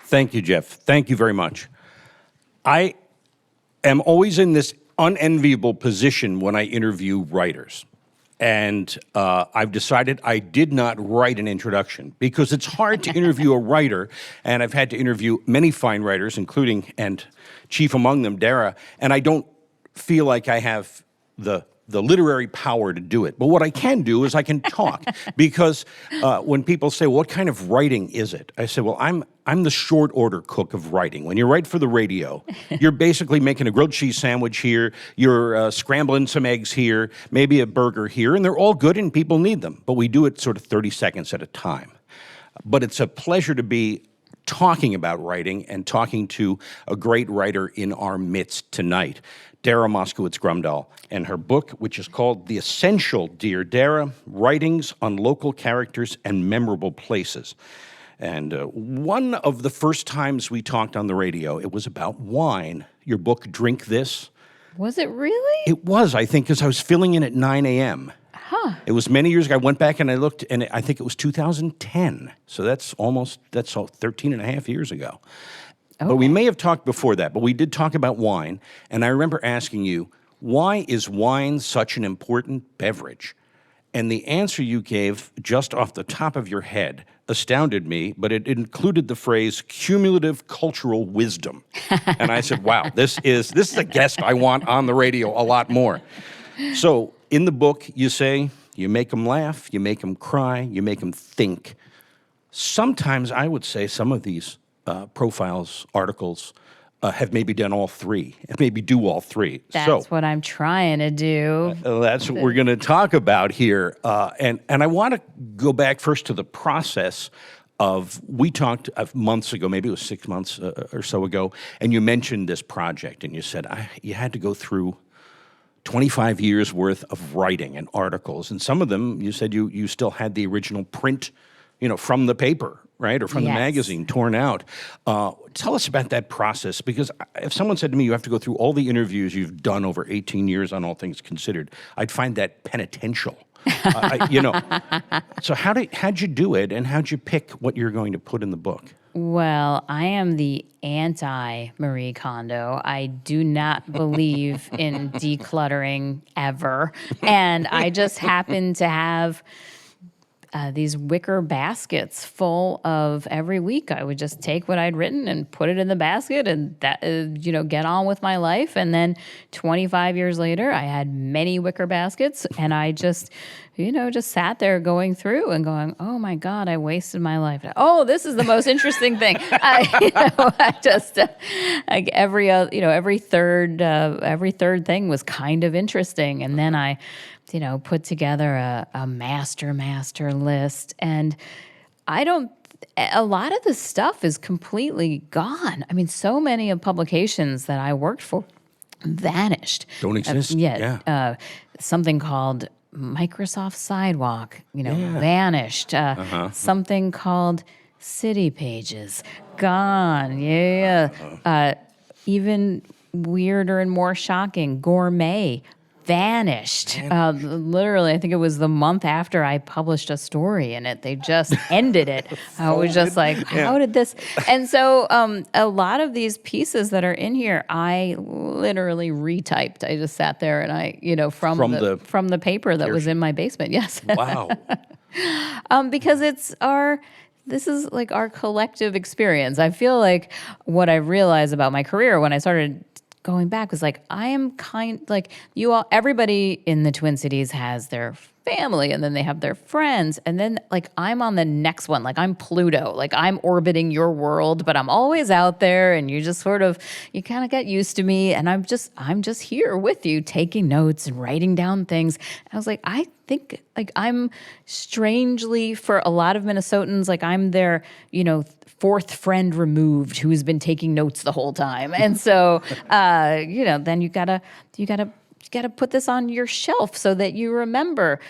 Thank you, Jeff. Thank you very much. I am always in this unenviable position when I interview writers. And I've decided I did not write an introduction because it's hard to interview a writer, and I've had to interview many fine writers, including, and chief among them, Dara, and I don't feel like I have the literary power to do it. But what I can do is I can talk, because when people say, what kind of writing is it? I say, well, I'm the short order cook of writing. When you write for the radio, you're basically making a grilled cheese sandwich here, you're scrambling some eggs here, maybe a burger here, and they're all good and people need them. But we do it sort of 30 seconds at a time. But it's a pleasure to be talking about writing and talking to a great writer in our midst tonight, Dara Moskowitz Grumdahl, and her book, which is called The Essential Dear Dara, Writings on Local Characters and Memorable Places. And one of the first times we talked on the radio, it was about wine. Your book, Drink This. Was it really? It was, I think, because I was filling in at 9 a.m. Huh. It was many years ago. I went back and I looked, and I think it was 2010. So that's 13 and a half years ago. But we may have talked before that, but we did talk about wine. And I remember asking you, why is wine such an important beverage? And the answer you gave just off the top of your head astounded me, but it included the phrase cumulative cultural wisdom. And I said, wow, this is a guest I want on the radio a lot more. So in the book, you say, you make them laugh, you make them cry, you make them think. Sometimes I would say some of these profiles, articles, have maybe done all three, and maybe do all three. That's what I'm trying to do. That's what we're going to talk about here. And I want to go back first to the process of, we talked months ago, maybe it was 6 months or so ago, and you mentioned this project, and you said you had to go through 25 years worth of writing and articles, and some of them, you said you still had the original print, from the paper, right, or from the magazine, torn out. Tell us about that process, because if someone said to me, you have to go through all the interviews you've done over 18 years on All Things Considered, I'd find that penitential. So how'd you do it, and how'd you pick what you're going to put in the book? Well, I am the anti-Marie Kondo. I do not believe in decluttering ever. And I just happen to have these wicker baskets full of, every week I would just take what I'd written and put it in the basket and that, get on with my life. And then 25 years later, I had many wicker baskets, and I just sat there going through and going, oh my God, I wasted my life. Oh, this is the most interesting thing. Every third thing was kind of interesting. And then I put together a master list. And a lot of the stuff is completely gone. I mean, so many of publications that I worked for vanished. Don't exist. Something called Microsoft Sidewalk, vanished. Something called City Pages, gone. Even weirder and more shocking, Gourmet, vanished. Literally, I think it was the month after I published a story in it. They just ended it. I was just like, how did this? And so a lot of these pieces that are in here, I literally retyped. I just sat there and I, from the paper that was in my basement. Yes. Wow. Because this is like our collective experience. I feel like what I realized about my career when I started going back was like, I am everybody in the Twin Cities has their family, and then they have their friends, and then like I'm on the next one, like I'm Pluto, like I'm orbiting your world, but I'm always out there, and you kind of get used to me, and I'm just here with you, taking notes and writing down things. And I was like, I think like I'm strangely, for a lot of Minnesotans, like I'm their, fourth friend removed who's been taking notes the whole time. And so, then you gotta put this on your shelf so that you remember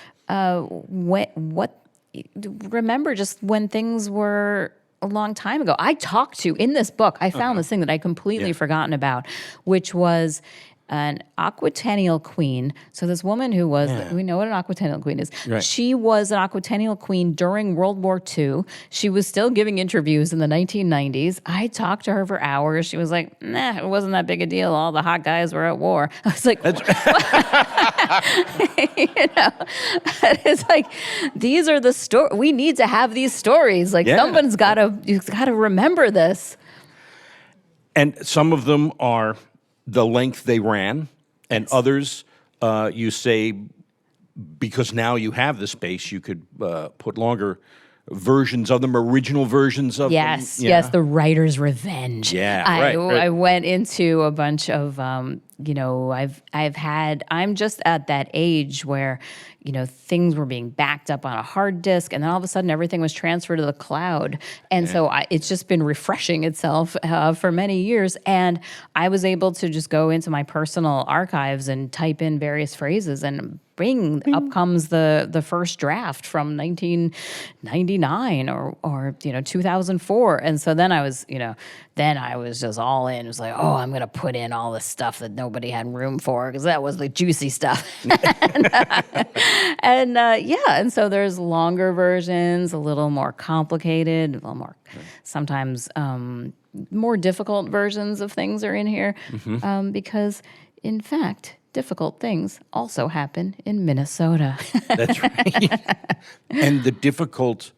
remember just when things were a long time ago. I talked to, in this book, I found this thing that I completely forgotten about, which was an aquatennial queen. So this woman who was, we know what an aquatennial queen is. Right. She was an aquatennial queen during World War II. She was still giving interviews in the 1990s. I talked to her for hours. She was like, nah, it wasn't that big a deal. All the hot guys were at war. I was like, it's like, these are the stories. We need to have these stories. Like someone's you've got to remember this. And some of them are the length they ran, and others, you say, because now you have the space, you could put longer versions of them, original versions of them. Yes, the writer's revenge. Yeah, right. I went into a bunch of, I'm just at that age where, things were being backed up on a hard disk, and then all of a sudden everything was transferred to the cloud. And so it's just been refreshing itself for many years. And I was able to just go into my personal archives and type in various phrases, and up comes the first draft from 1999 or 2004. And so then I was just all in. It was like, oh, I'm going to put in all the stuff that nobody had room for, because that was the juicy stuff. And so there's longer versions, a little more complicated, a little more sometimes more difficult versions of things are in here, because in fact, difficult things also happen in Minnesota. That's right. And the difficult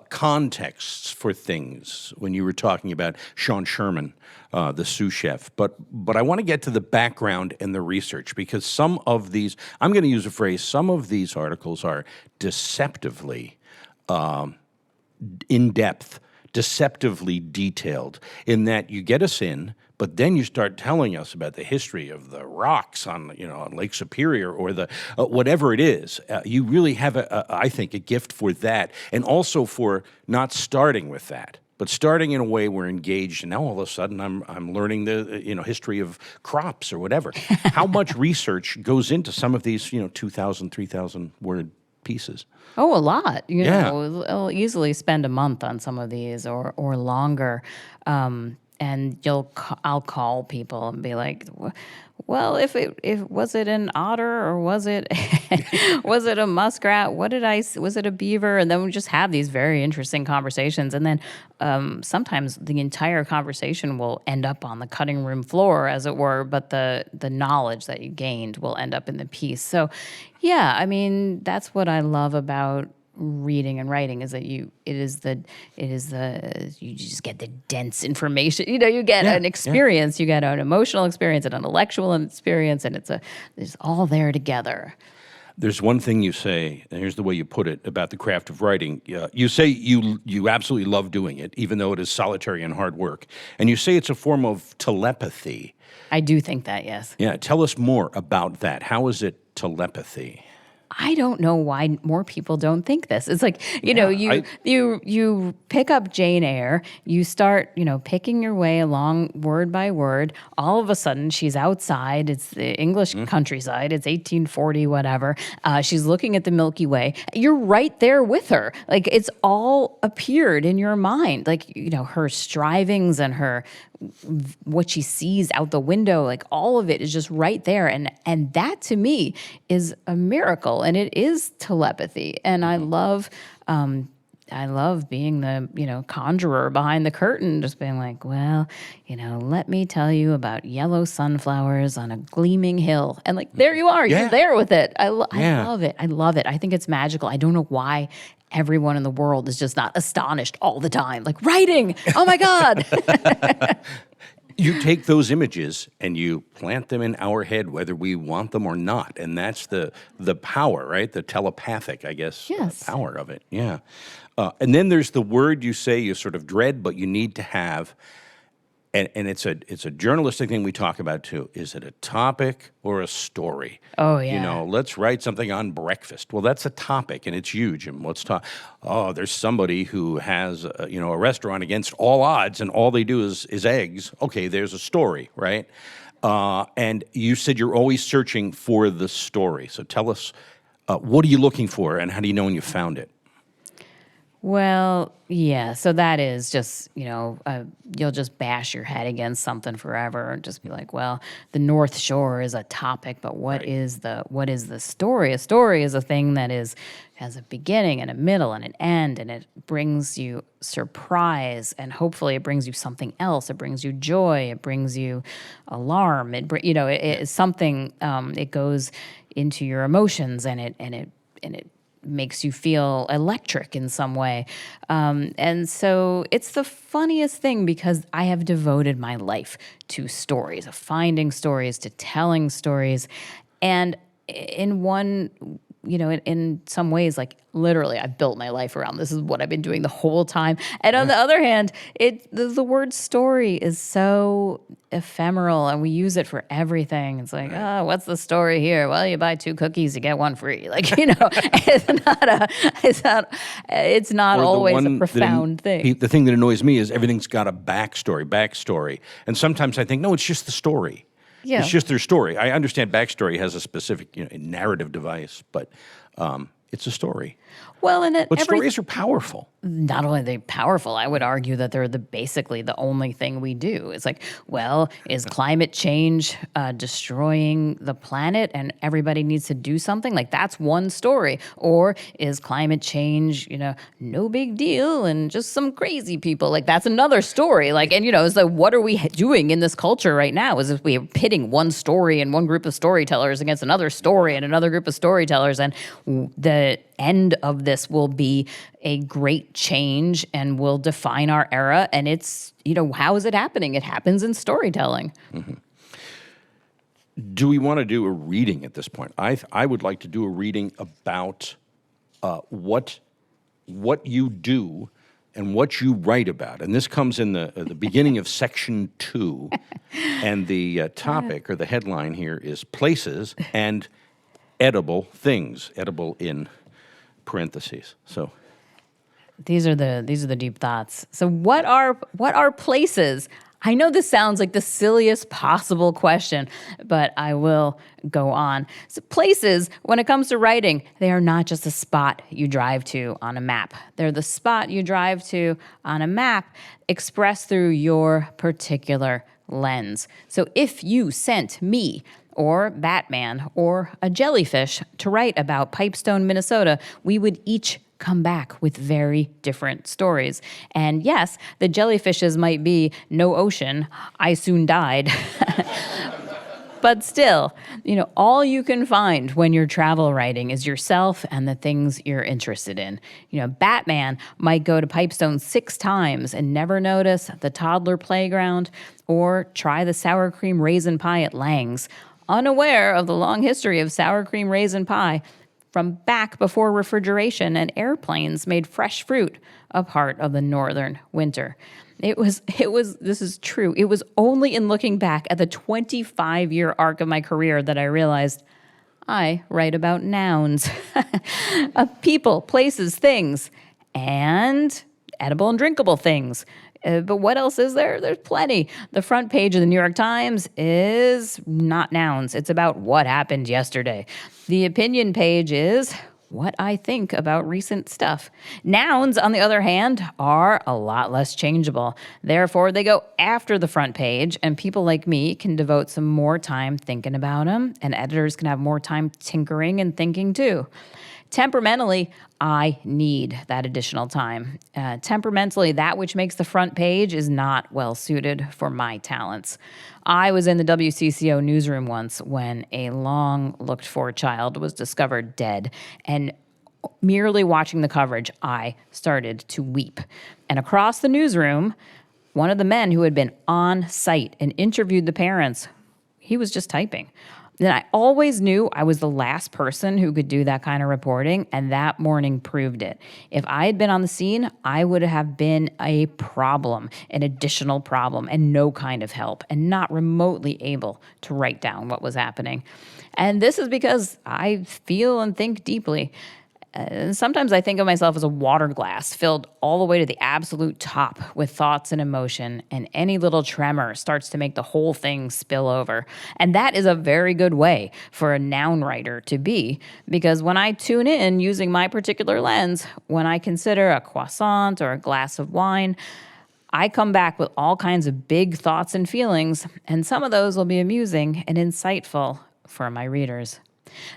contexts for things, when you were talking about Sean Sherman, the sous chef. But I want to get to the background and the research, because some of these, I'm going to use a phrase, some of these articles are deceptively in-depth, deceptively detailed, in that you get us in, but then you start telling us about the history of the rocks on Lake Superior, or the whatever it is. You really have, I think, a gift for that, and also for not starting with that, but starting in a way we're engaged. And now all of a sudden, I'm learning the history of crops or whatever. How much research goes into some of these 2,000, 3,000 word pieces? Oh, a lot. I'll easily spend a month on some of these or longer. And I'll call people and be like, well, if was it an otter, or was it was it a muskrat? Was it a beaver? And then we just have these very interesting conversations. And then sometimes the entire conversation will end up on the cutting room floor, as it were, but the knowledge that you gained will end up in the piece. So yeah, I mean, that's what I love about reading and writing, is that you just get the dense information. You get an experience, you get an emotional experience, an intellectual experience, and it's all there together. There's one thing you say, and here's the way you put it, about the craft of writing. You say you absolutely love doing it, even though it is solitary and hard work. And you say it's a form of telepathy. I do think that, yes. Yeah, tell us more about that. How is it telepathy? I don't know why more people don't think this. It's like, you pick up Jane Eyre, you start, picking your way along word by word. All of a sudden, she's outside. It's the English countryside. It's 1840, whatever. She's looking at the Milky Way. You're right there with her. Like, it's all appeared in your mind. Like, her strivings and what she sees out the window, like all of it is just right there. And that to me is a miracle, and it is telepathy. And I love being the, conjurer behind the curtain, just being like, well, let me tell you about yellow sunflowers on a gleaming hill. And like, there you are, you're there with it. I love it. I love it. I think it's magical. I don't know why everyone in the world is just not astonished all the time. Like, writing, oh my God. You take those images and you plant them in our head, whether we want them or not. And that's the power, right? The telepathic, I guess, power of it. Yeah. And then there's the word you say you sort of dread, but you need to have. And it's a journalistic thing we talk about too. Is it a topic or a story? Oh yeah. Let's write something on breakfast. Well, that's a topic and it's huge. And let's talk. Oh, there's somebody who has a restaurant against all odds, and all they do is eggs. Okay, there's a story, right? And you said you're always searching for the story. So tell us, what are you looking for, and how do you know when you found it? Well, yeah. So that is just, you'll just bash your head against something forever and just be like, well, the North Shore is a topic, but Right. what is the story? A story is a thing that has a beginning and a middle and an end, and it brings you surprise, and hopefully it brings you something else. It brings you joy. It brings you alarm. It is something. It goes into your emotions, and it makes you feel electric in some way. And so it's the funniest thing because I have devoted my life to stories, of finding stories, to telling stories. And in one, in some ways, like literally, I've built my life around this is what I've been doing the whole time. And on the other hand, the word story is so ephemeral and we use it for everything. It's like, oh, what's the story here? Well, you buy 2 cookies, you get 1 free. Like, it's not Or the always a one that profound thing. The thing that annoys me is everything's got a backstory. And sometimes I think, no, it's just the story. Yeah. It's just their story. I understand backstory has a specific narrative device, but it's a story. Well, But stories are powerful. Not only are they powerful, I would argue that they're basically the only thing we do. It's like, well, is climate change destroying the planet and everybody needs to do something? Like, that's one story. Or is climate change, no big deal and just some crazy people? Like, that's another story. Like, and, it's like, what are we doing in this culture right now? Is if we're pitting one story and one group of storytellers against another story and another group of storytellers, and the end of this will be a great change and will define our era. And it's, how is it happening? It happens in storytelling. Mm-hmm. Do we want to do a reading at this point? I would like to do a reading about what you do and what you write about. And this comes in the beginning of section 2. And the topic or the headline here is places and edible things, edible in parentheses. So these are the deep thoughts. So what are places? I know this sounds like the silliest possible question, but I will go on. So places, when it comes to writing, they are not just a spot you drive to on a map. They're the spot you drive to on a map expressed through your particular lens. So if you sent me or Batman or a jellyfish to write about Pipestone, Minnesota, we would each come back with very different stories. And yes, the jellyfishes might be no ocean, I soon died. But still, all you can find when you're travel writing is yourself and the things you're interested in. Batman might go to Pipestone 6 times and never notice the toddler playground or try the sour cream raisin pie at Lang's, unaware of the long history of sour cream raisin pie from back before refrigeration and airplanes made fresh fruit a part of the northern winter. This is true. It was only in looking back at the 25-year arc of my career that I realized I write about nouns, people, places, things, and edible and drinkable things. But what else is there? There's plenty. The front page of the New York Times is not nouns. It's about what happened yesterday. The opinion page is what I think about recent stuff. Nouns, on the other hand, are a lot less changeable. Therefore, they go after the front page, and people like me can devote some more time thinking about them, and editors can have more time tinkering and thinking too. Temperamentally, I need that additional time. Temperamentally, that which makes the front page is not well suited for my talents. I was in the WCCO newsroom once when a long-looked-for child was discovered dead, and merely watching the coverage, I started to weep. And across the newsroom, one of the men who had been on site and interviewed the parents, he was just typing. Then I always knew I was the last person who could do that kind of reporting, and that morning proved it. If I had been on the scene, I would have been a problem, an additional problem, and no kind of help, and not remotely able to write down what was happening. And this is because I feel and think deeply. And sometimes I think of myself as a water glass filled all the way to the absolute top with thoughts and emotion, and any little tremor starts to make the whole thing spill over. And that is a very good way for a noun writer to be, because when I tune in using my particular lens, when I consider a croissant or a glass of wine, I come back with all kinds of big thoughts and feelings, and some of those will be amusing and insightful for my readers.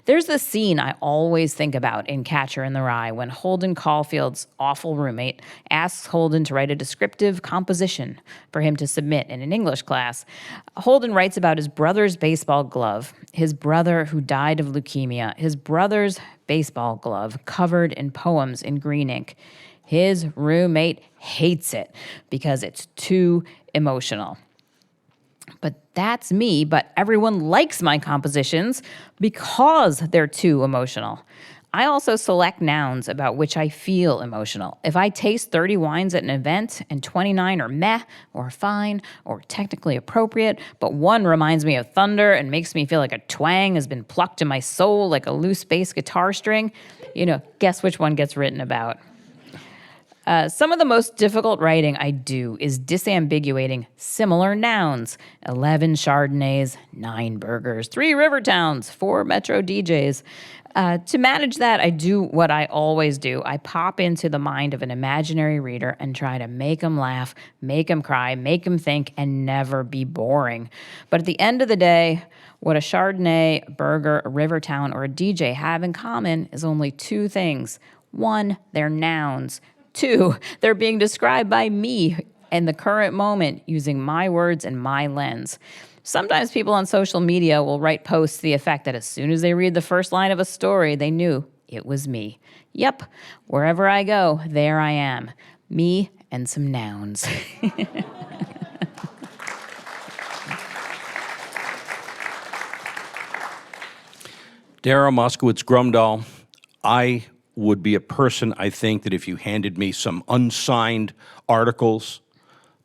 There's this scene I always think about in Catcher in the Rye when Holden Caulfield's awful roommate asks Holden to write a descriptive composition for him to submit in an English class. Holden writes about his brother's baseball glove, his brother who died of leukemia, his brother's baseball glove covered in poems in green ink. His roommate hates it because it's too emotional. But that's me, but everyone likes my compositions because they're too emotional. I also select nouns about which I feel emotional. If I taste 30 wines at an event and 29 are meh or fine or technically appropriate, but one reminds me of thunder and makes me feel like a twang has been plucked in my soul like a loose bass guitar string, guess which one gets written about? Some of the most difficult writing I do is disambiguating similar nouns. 11 Chardonnays, 9 burgers, 3 river towns, 4 Metro DJs. To manage that, I do what I always do. I pop into the mind of an imaginary reader and try to make them laugh, make them cry, make them think, and never be boring. But at the end of the day, what a Chardonnay, a burger, a river town, or a DJ have in common is only 2 things. 1, they're nouns. 2, they're being described by me in the current moment using my words and my lens. Sometimes people on social media will write posts to the effect that as soon as they read the first line of a story, they knew it was me. Yep, wherever I go, there I am. Me and some nouns. Dara Moskowitz Grumdahl, I would be a person, I think, that if you handed me some unsigned articles,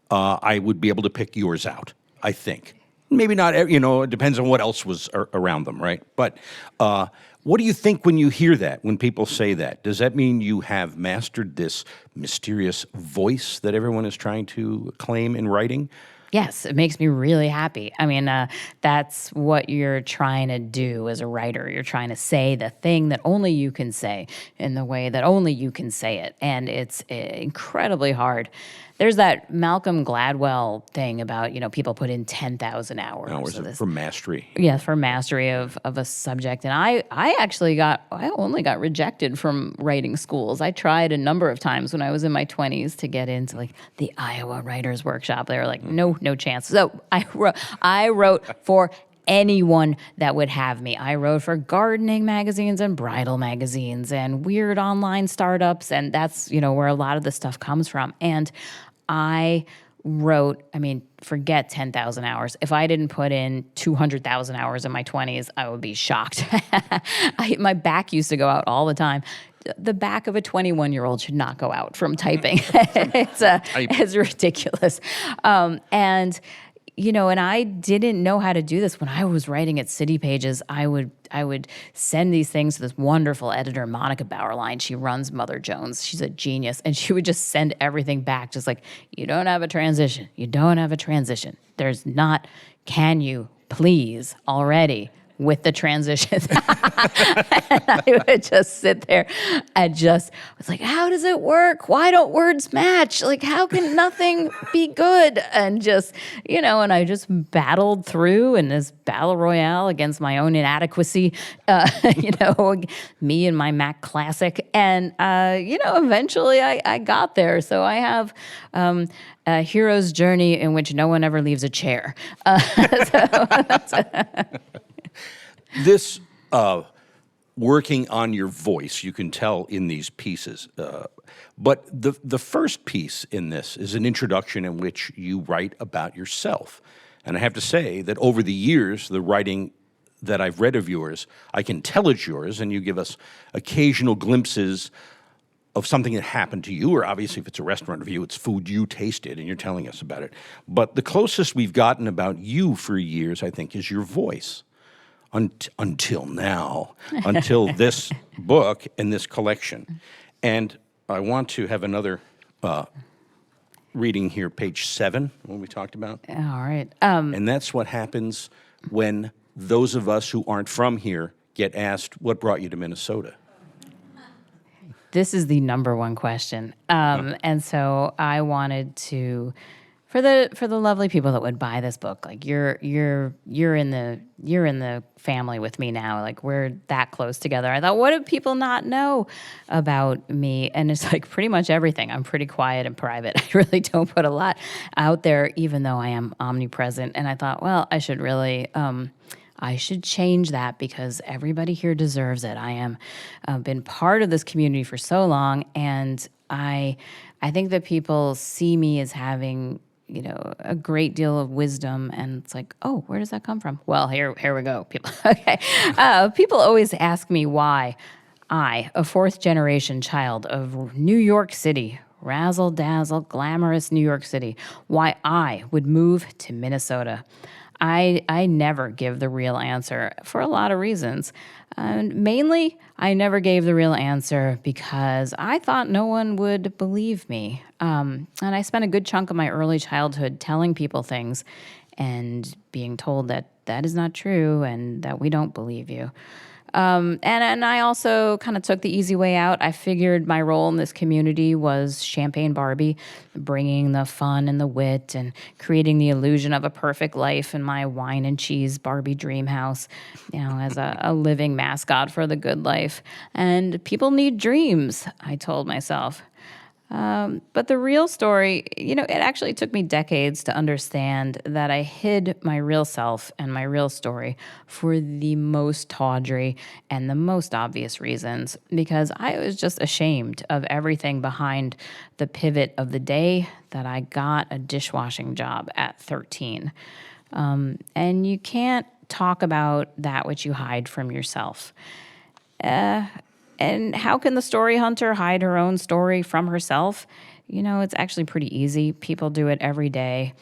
I would be able to pick yours out, I think. Maybe not, it depends on what else was around them, right? But what do you think when you hear that, when people say that? Does that mean you have mastered this mysterious voice that everyone is trying to claim in writing? Yes, it makes me really happy. I mean, that's what you're trying to do as a writer. You're trying to say the thing that only you can say in the way that only you can say it. And it's incredibly hard. There's that Malcolm Gladwell thing about, people put in 10,000 hours. For mastery. Yeah, for mastery of a subject. And I only got rejected from writing schools. I tried a number of times when I was in my 20s to get into like the Iowa Writers Workshop. They were like, no chance. So I wrote for anyone that would have me. I wrote for gardening magazines and bridal magazines and weird online startups. And that's, where a lot of the stuff comes from. And I wrote, forget 10,000 hours. If I didn't put in 200,000 hours in my 20s, I would be shocked. My back used to go out all the time. The back of a 21-year-old should not go out from typing. It's ridiculous. And I didn't know how to do this when I was writing at City Pages. I would send these things to this wonderful editor, Monica Bauerlein. She runs Mother Jones. She's a genius. And she would just send everything back, just like, you don't have a transition. You don't have a transition. There's not, can you please already with the transitions? And I would just sit there and was like, how does it work? Why don't words match? Like, how can nothing be good? And and I just battled through in this battle royale against my own inadequacy, me and my Mac Classic. And, eventually I got there. So I have a hero's journey in which no one ever leaves a chair. This working on your voice, you can tell in these pieces. But the first piece in this is an introduction in which you write about yourself. And I have to say that over the years, the writing that I've read of yours, I can tell it's yours, and you give us occasional glimpses of something that happened to you, or obviously if it's a restaurant review, it's food you tasted and you're telling us about it. But the closest we've gotten about you for years, I think, is your voice. until now, until this book and this collection. And I want to have another reading here, page 7, what we talked about. All right. And that's what happens when those of us who aren't from here get asked, what brought you to Minnesota? This is the number one question. And so I wanted to, for the lovely people that would buy this book, like you're in the family with me now, like we're that close together. I thought, what do people not know about me? And it's like pretty much everything. I'm pretty quiet and private. I really don't put a lot out there, even though I am omnipresent. And I thought, well, I should really, I should change that because everybody here deserves it. I am been part of this community for so long, and I think that people see me as having, you know, a great deal of wisdom, and it's like, oh, where does that come from? Well, here we go, people. Okay, people always ask me why I, a fourth-generation child of New York City, razzle-dazzle, glamorous New York City, why I would move to Minnesota. I never give the real answer for a lot of reasons. And mainly, I never gave the real answer because I thought no one would believe me. And I spent a good chunk of my early childhood telling people things and being told that that is not true and that we don't believe you. And I also kind of took the easy way out. I figured my role in this community was Champagne Barbie, bringing the fun and the wit and creating the illusion of a perfect life in my wine and cheese Barbie dream house, you know, as a living mascot for the good life. And people need dreams, I told myself. But the real story, you know, it actually took me decades to understand that I hid my real self and my real story for the most tawdry and the most obvious reasons, because I was just ashamed of everything behind the pivot of the day that I got a dishwashing job at 13. And you can't talk about that which you hide from yourself. And how can the story hunter hide her own story from herself? You know, it's actually pretty easy. People do it every day.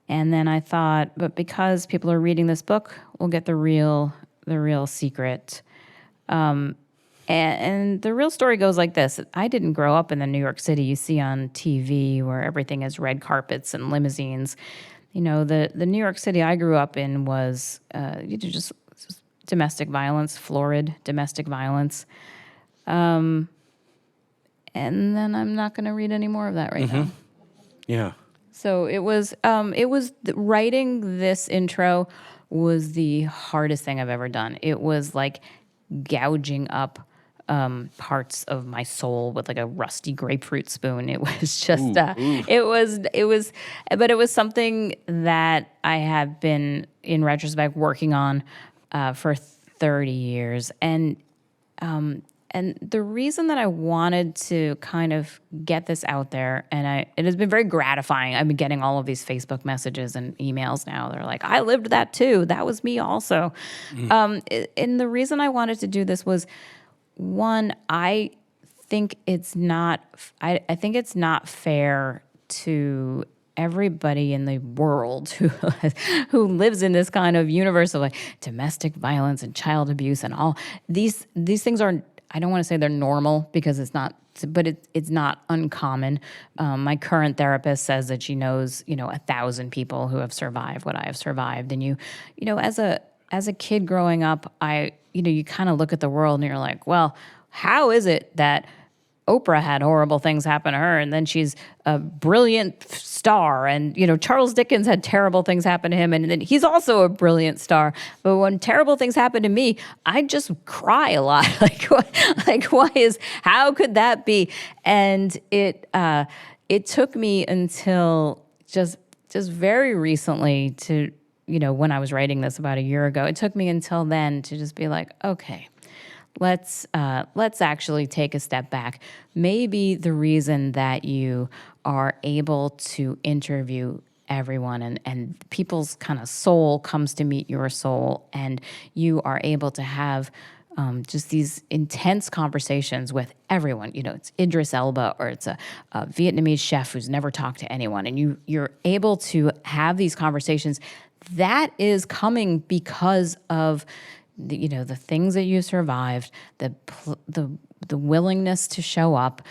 And then I thought, but because people are reading this book, we'll get the real secret. And the real story goes like this. I didn't grow up in the New York City you see on TV where everything is red carpets and limousines. You know, the New York City I grew up in was just domestic violence, florid domestic violence. And then I'm not going to read any more of that right now. Yeah. So it was writing this intro was the hardest thing I've ever done. It was like gouging up parts of my soul with like a rusty grapefruit spoon. It was just, but it was something that I have been, in retrospect, working on for 30 years. And the reason that I wanted to kind of get this out there, and it has been very gratifying. I've been getting all of these Facebook messages and emails now. They're like, I lived that too. That was me also. And the reason I wanted to do this was, one, I think it's not fair to everybody in the world who lives in this kind of universe of like domestic violence and child abuse and all these things are, I don't want to say they're normal because it's not, but it's not uncommon. My current therapist says that she knows, 1,000 people who have survived what I have survived. And as a kid growing up, you kind of look at the world and you're like, well, how is it that Oprah had horrible things happen to her, and then she's a brilliant star, and Charles Dickens had terrible things happen to him, and then he's also a brilliant star. But when terrible things happen to me, I just cry a lot. How could that be? And it took me until just very recently to when I was writing this about a year ago. It took me until then to just be like, okay. Let's actually take a step back. Maybe the reason that you are able to interview everyone and people's kind of soul comes to meet your soul, and you are able to have just these intense conversations with everyone. It's Idris Elba, or it's a Vietnamese chef who's never talked to anyone, and you're able to have these conversations. That is coming because of the things that you survived, the willingness to show up.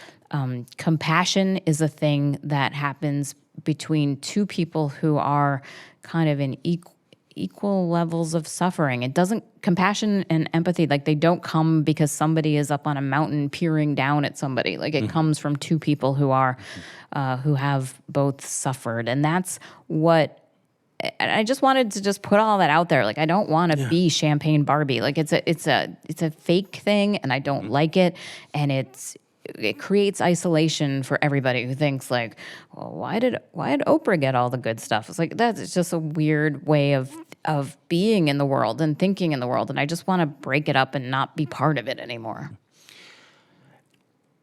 Compassion is a thing that happens between two people who are kind of in equal levels of suffering. It doesn't, compassion and empathy, like they don't come because somebody is up on a mountain peering down at somebody. Like it comes from two people who are, who have both suffered. And that's what, I just wanted to just put all that out there. Like, I don't want to be Champagne Barbie. Like it's a fake thing and I don't like it. And it creates isolation for everybody who thinks like, well, why did Oprah get all the good stuff? It's like, that's just a weird way of being in the world and thinking in the world. And I just want to break it up and not be part of it anymore.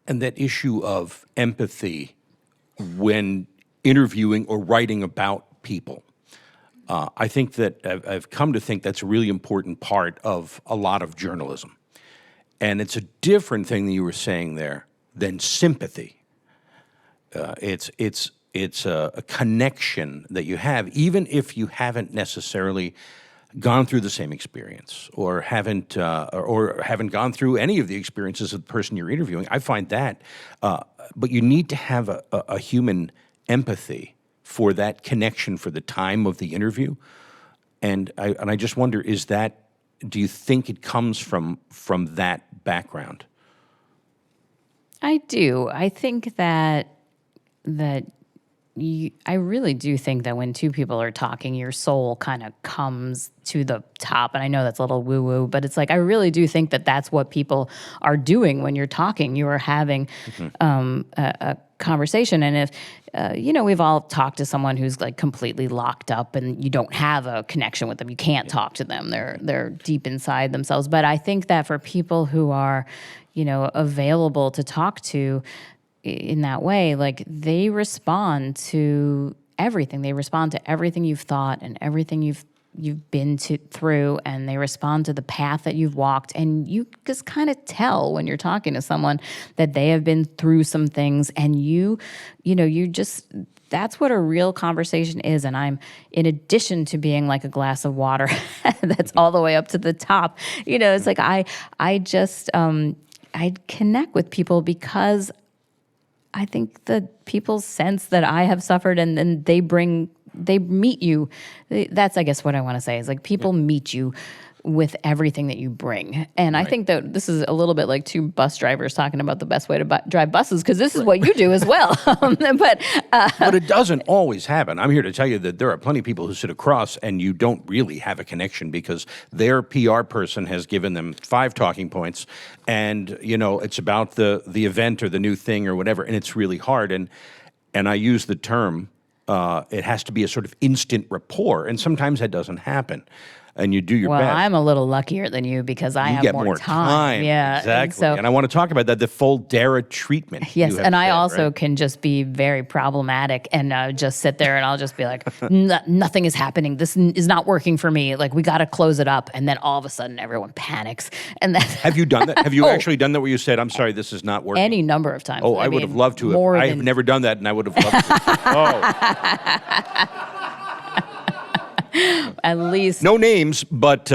And that issue of empathy when interviewing or writing about people, I think that I've come to think that's a really important part of a lot of journalism. And it's a different thing that you were saying there than sympathy. It's a connection that you have, even if you haven't necessarily gone through the same experience or haven't gone through any of the experiences of the person you're interviewing. I find that, but you need to have a human empathy for that connection for the time of the interview. And I just wonder, do you think it comes from that background? I do. I think that I really do think that when two people are talking, your soul kind of comes to the top. And I know that's a little woo-woo, but it's like, I really do think that that's what people are doing when you're talking. You are having a conversation. And if, we've all talked to someone who's like completely locked up and you don't have a connection with them. You can't talk to them. They're deep inside themselves. But I think that for people who are, available to talk to in that way, like they respond to everything. They respond to everything you've thought and everything you've been through, and they respond to the path that you've walked. And you just kind of tell when you're talking to someone that they have been through some things, and you just, that's what a real conversation is. And I'm, in addition to being like a glass of water that's all the way up to the top, it's like I just I connect with people because I think that people sense that I have suffered, and then they meet you. That's, I guess, what I want to say is like people meet you with everything that you bring. And I think that this is a little bit like two bus drivers talking about the best way to drive buses, because this is what you do as well. But it doesn't always happen. I'm here to tell you that there are plenty of people who sit across and you don't really have a connection because their PR person has given them 5 talking points and, it's about the event or the new thing or whatever, and it's really hard. And I use the term, it has to be a sort of instant rapport, and sometimes that doesn't happen. And you do your best. Well, I'm a little luckier than you because I have more time. Yeah, exactly. And I want to talk about that, the full Dara treatment. Yes, and I also can just be very problematic and just sit there and I'll just be like, nothing is happening. This is not working for me. Like, we got to close it up. And then all of a sudden, everyone panics. And then have you done that? Have you actually done that where you said, I'm sorry, this is not working? Any number of times. Oh, I would have loved to have. I have never done that, and I would have loved to. Oh. At least. No names, but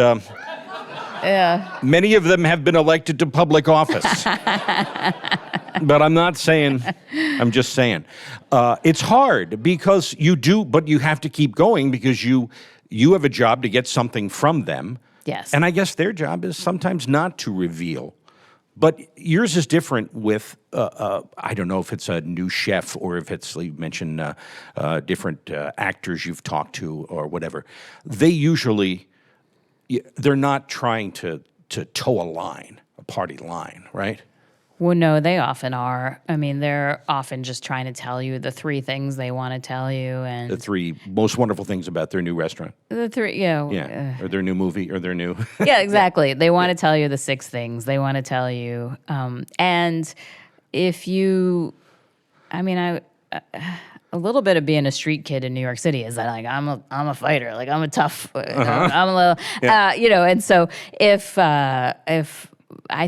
many of them have been elected to public office. But I'm not saying, I'm just saying. It's hard because you do, but you have to keep going because you have a job to get something from them. Yes. And I guess their job is sometimes not to reveal. But yours is different with, I don't know if it's a new chef or if it's, you mentioned different actors you've talked to or whatever. They usually, they're not trying to toe a party line, right? Well, no, they often are. I mean, they're often just trying to tell you the 3 things they want to tell you, and the 3 most wonderful things about their new restaurant. The 3, or their new movie, or their new. Yeah, exactly. They want to tell you the 6 things they want to tell you, and if you, I mean, a little bit of being a street kid in New York City is that like I'm a fighter, like I'm a tough, I'm a little, and so if I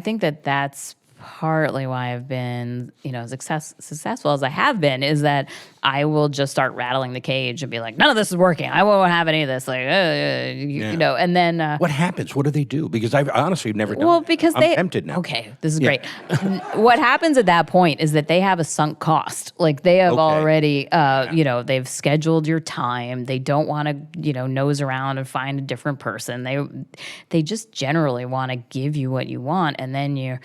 think that that's partly why I've been, successful as I have been, is that I will just start rattling the cage and be like, none of this is working. I won't have any of this. Like, and then What happens? What do they do? Because I've honestly never done. well, that. because I'm they tempted now. Okay, this is great. What happens at that point is that they have a sunk cost. Like they have already, they've scheduled your time. They don't want to, nose around and find a different person. They just generally want to give you what you want, and then you're,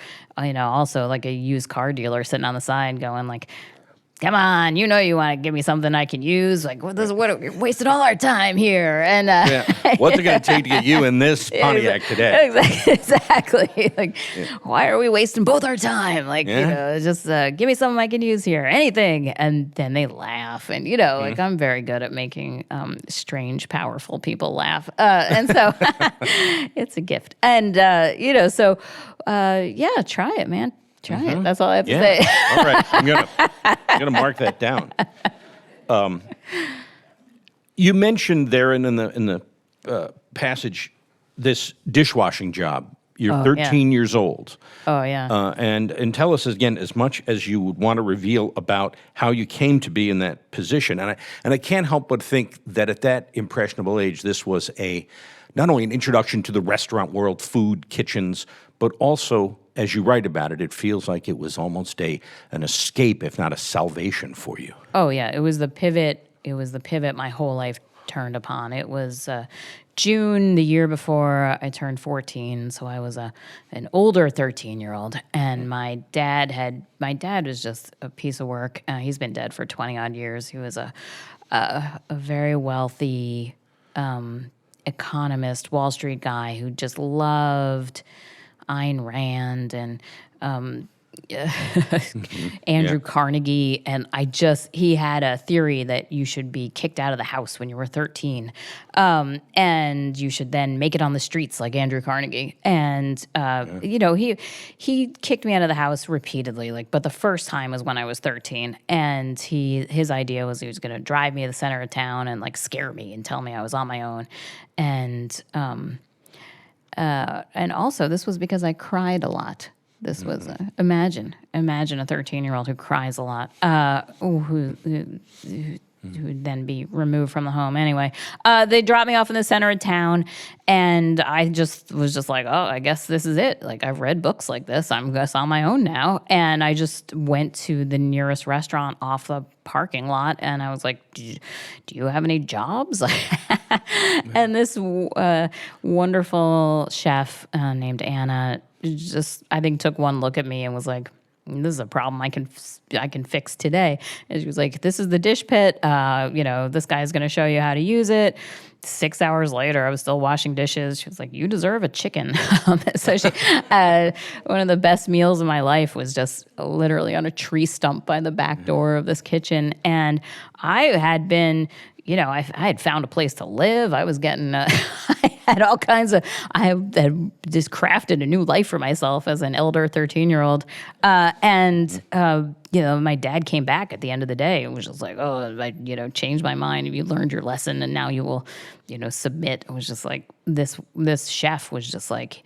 also like a used car dealer sitting on the side going like, come on, you want to give me something I can use. Like, what we're wasting all our time here. And what's it going to take to get you in this Pontiac today? Exactly. Like, why are we wasting both our time? Like, just give me something I can use here, anything. And then they laugh. And, like I'm very good at making strange, powerful people laugh. And so it's a gift. And, try it, man. Try it. That's all I have to say. All right. I'm gonna mark that down. You mentioned there in the passage this dishwashing job. You're 13 years old. Oh yeah. And tell us again as much as you would want to reveal about how you came to be in that position. And I can't help but think that at that impressionable age, this was not only an introduction to the restaurant world, food, kitchens, but also, as you write about it, it feels like it was almost an escape, if not a salvation for you. Oh yeah, it was the pivot. It was the pivot my whole life turned upon. It was June the year before I turned 14, so I was an older 13-year-old, and my dad was just a piece of work. He's been dead for 20 odd years. He was a very wealthy economist, Wall Street guy who just loved Ayn Rand and Andrew Carnegie, and he had a theory that you should be kicked out of the house when you were 13, and you should then make it on the streets like Andrew Carnegie. And he kicked me out of the house repeatedly, but the first time was when I was 13, and his idea was he was going to drive me to the center of town and scare me and tell me I was on my own, and also this was because I cried a lot. This was imagine a 13-year-old who cries a lot, who would then be removed from the home. Anyway, they dropped me off in the center of town, and I was just like, oh, I guess this is it. Like, I've read books like this. I'm just on my own now. And I just went to the nearest restaurant off the parking lot, and I was like, do you have any jobs? And this wonderful chef named Anna I think took one look at me and was like, this is a problem I can fix today. And she was like, this is the dish pit. This guy's going to show you how to use it. 6 hours later, I was still washing dishes. She was like, you deserve a chicken. So one of the best meals of my life was just literally on a tree stump by the back door of this kitchen. And I had been, I had found a place to live. I was getting, I had just crafted a new life for myself as an elder 13-year-old. My dad came back at the end of the day and was just like, oh, I, changed my mind. You learned your lesson and now you will, submit. It was just like, this chef was just like,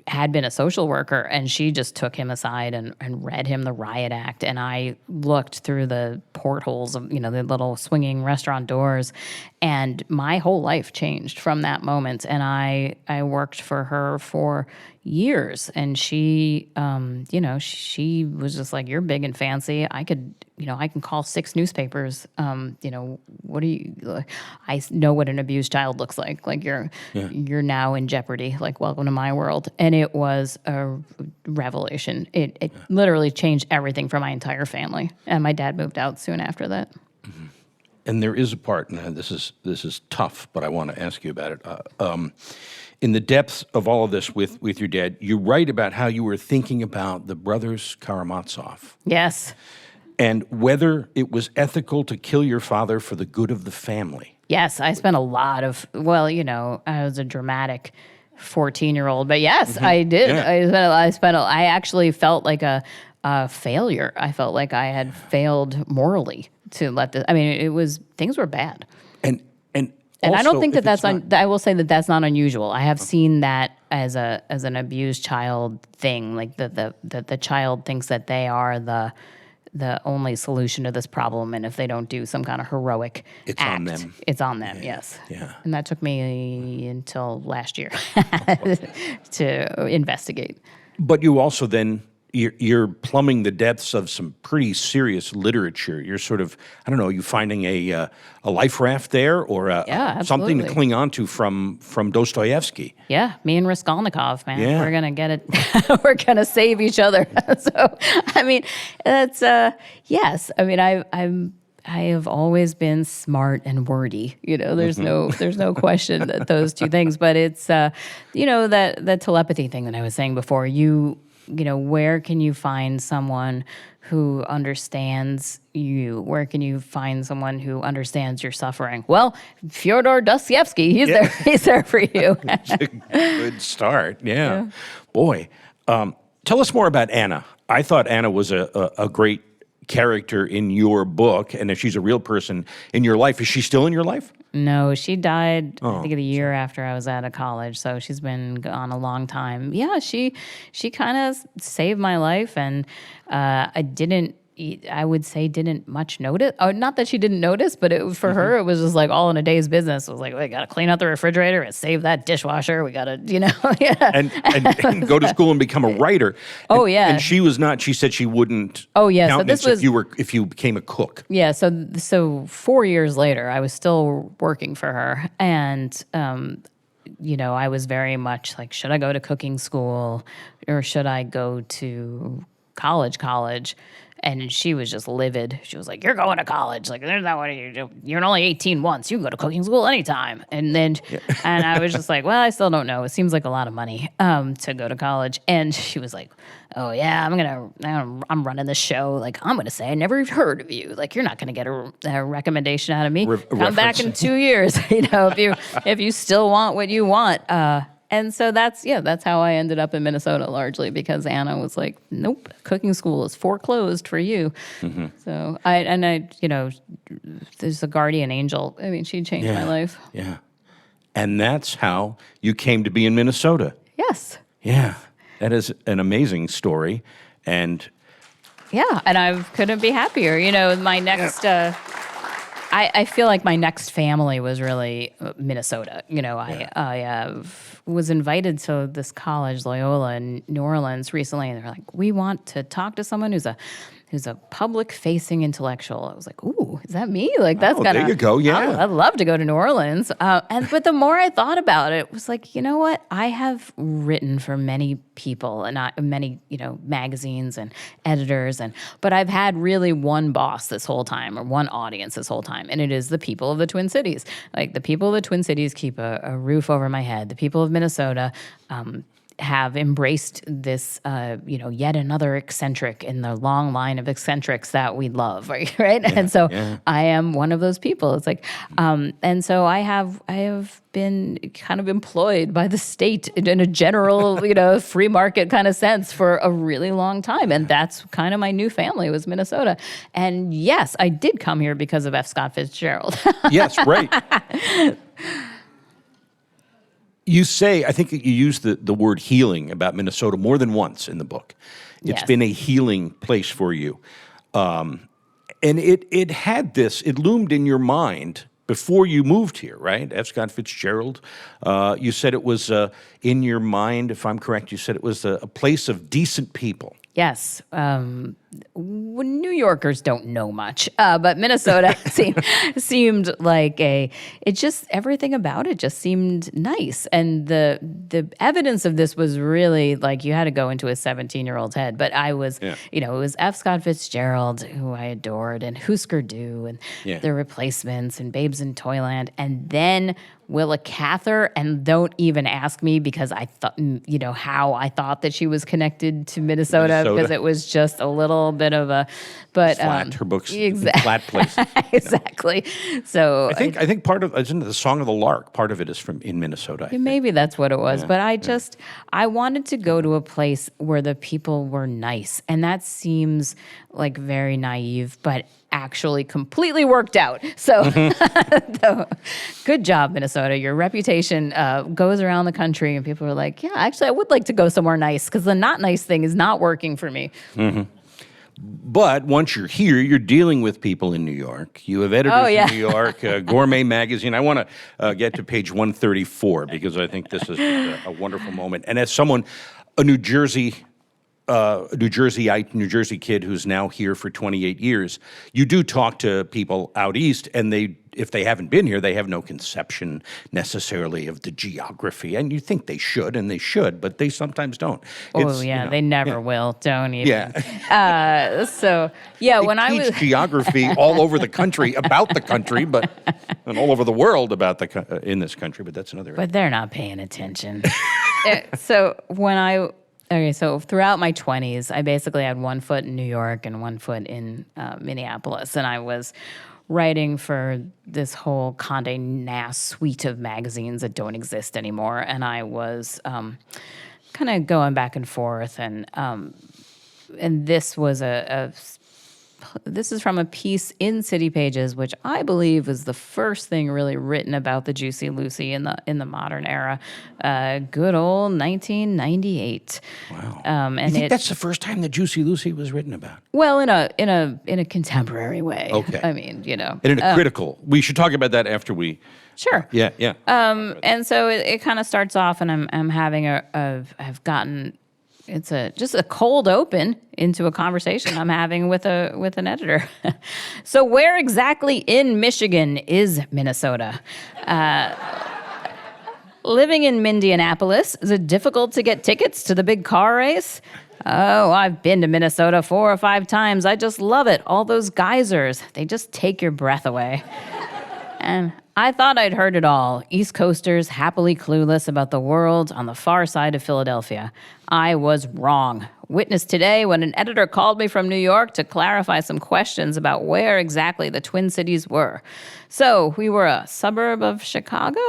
had been a social worker, and she just took him aside and read him the Riot Act. And I looked through the portholes of, the little swinging restaurant doors, and my whole life changed from that moment. And I worked for her for years, and she, she was just like, you're big and fancy. I can call 6 newspapers. What do you, I know what an abused child looks like. Like you're now in jeopardy. Like, welcome to my world. And it was a revelation. It literally changed everything for my entire family. And my dad moved out soon after that. Mm-hmm. And there is a part, and this is tough, but I want to ask you about it. In the depths of all of this with your dad, you write about how you were thinking about the brothers Karamazov. Yes. And whether it was ethical to kill your father for the good of the family. Yes, I spent a lot of, I was a dramatic 14-year-old, but yes, I did. Yeah. I actually felt like a failure. I felt like I had failed morally to let this, things were bad. And I don't think that's I will say that that's not unusual. I have seen that as an abused child thing, like the child thinks that they are the only solution to this problem, and if they don't do some kind of heroic It's act, on them. it's on them. Yes. Yeah. And that took me until last year to investigate. But you also then, you're plumbing the depths of some pretty serious literature. You're sort of, I don't know, you finding a life raft there, or something to absolutely. cling on to from Dostoevsky. Yeah, me and Raskolnikov, man. Yeah. We're gonna get it. We're gonna save each other. So, I mean, that's yes. I mean, I have always been smart and wordy. There's no question that those two things. But it's that telepathy thing that I was saying before. Where can you find someone who understands you? Where can you find someone who understands your suffering? Well, Fyodor Dostoevsky, he's there. He's there for you. It's a good start. Yeah. Boy, tell us more about Anna. I thought Anna was a great character in your book, and if she's a real person in your life. Is she still in your life? No, she died, I think, the year after I was out of college, so she's been gone a long time. Yeah, she kind of saved my life, and I would say didn't much notice. Oh, not that she didn't notice, but for her, it was just like all in a day's business. It was like, we got to clean out the refrigerator and save that dishwasher. We got to, yeah. and go to school and become a writer. Oh, yeah. And she was not. She said she wouldn't. Oh, yeah. So countenance this was if you became a cook. Yeah. So 4 years later, I was still working for her, and I was very much like, should I go to cooking school or should I go to college? And she was just livid. She was like, "You're going to college. Like, there's not what you do. You're only 18 once. You can go to cooking school anytime." And then, and I was just like, "Well, I still don't know. It seems like a lot of money to go to college." And she was like, "Oh yeah, I'm running this show. Like, I'm gonna say I never heard of you. Like, you're not gonna get a recommendation out of me. Come back in 2 years. If you still want what you want." And so that's how I ended up in Minnesota, largely because Anna was like, "Nope, cooking school is foreclosed for you." Mm-hmm. So I there's a guardian angel. I mean, she changed my life. Yeah. And that's how you came to be in Minnesota. Yes. Yeah. That is an amazing story. And I couldn't be happier. My next I feel like my next family was really Minnesota. I was invited to this college, Loyola, in New Orleans recently, and they're like, "We want to talk to someone who's a public-facing intellectual." I was like, "Ooh, is that me?" Like, that's there you go. Yeah, I'd love to go to New Orleans. But the more I thought about it, was like, you know what? I have written for many people and many magazines and editors, but I've had really one boss this whole time, or one audience this whole time, and it is the people of the Twin Cities. Like, the people of the Twin Cities keep a roof over my head. The people of Minnesota have embraced this, yet another eccentric in the long line of eccentrics that we love, right? Yeah, and so I am one of those people. It's like, and so I have been kind of employed by the state in a general, free market kind of sense for a really long time, and that's kind of my new family was Minnesota. And yes, I did come here because of F. Scott Fitzgerald. Yes, right. You say, I think you use the word healing about Minnesota more than once in the book. It's been a healing place for you. And it had this, it loomed in your mind before you moved here, right? F. Scott Fitzgerald. You said it was in your mind, if I'm correct, you said it was a place of decent people. Yes. New Yorkers don't know much, but Minnesota seemed like everything about it just seemed nice. And the evidence of this was really like you had to go into a 17-year-old's head. But I was, it was F. Scott Fitzgerald, who I adored, and Husker Du, and The Replacements, and Babes in Toyland, and then Willa Cather, and don't even ask me because I thought, how I thought that she was connected to Minnesota because it was just a little bit of a, but flat. Her books, exactly. Flat places. Exactly. So I think part of isn't it the Song of the Lark? Part of it is from in Minnesota. I think. Maybe that's what it was, but I wanted to go to a place where the people were nice, and that seems like very naive, but actually completely worked out. So, good job, Minnesota. Minnesota. Your reputation goes around the country, and people are like, yeah, actually, I would like to go somewhere nice because the not nice thing is not working for me. But once you're here, you're dealing with people in New York. You have editors in New York, Gourmet Magazine. I want to get to page 134 because I think this is just a wonderful moment. And as someone, a New Jerseyite, New Jersey kid who's now here for 28 years, you do talk to people out east, and if they haven't been here, they have no conception necessarily of the geography. And you think they should, but they sometimes don't. They never will. Don't even. Yeah. When I was geography all over the country, about the country, and all over the world about in this country, but that's another. But they're not paying attention. So throughout my 20s, I basically had one foot in New York and one foot in Minneapolis, and I was writing for this whole Condé Nast suite of magazines that don't exist anymore, and I was kind of going back and forth, and this was this is from a piece in City Pages, which I believe was the first thing really written about the Juicy Lucy in the modern era. Good old 1998. Wow. And you think that's the first time the Juicy Lucy was written about? Well, in a contemporary way. Okay. I mean, And in a critical. We should talk about that after we. Sure. Yeah. And so it kind of starts off, and I'm having I've gotten. It's just a cold open into a conversation I'm having with an editor. So where exactly in Michigan is Minnesota? Living in Mindianapolis, is it difficult to get tickets to the big car race? Oh, I've been to Minnesota 4 or 5 times. I just love it. All those geysers, they just take your breath away. And I thought I'd heard it all. East Coasters happily clueless about the world on the far side of Philadelphia. I was wrong. Witness today when an editor called me from New York to clarify some questions about where exactly the Twin Cities were. So we were a suburb of Chicago,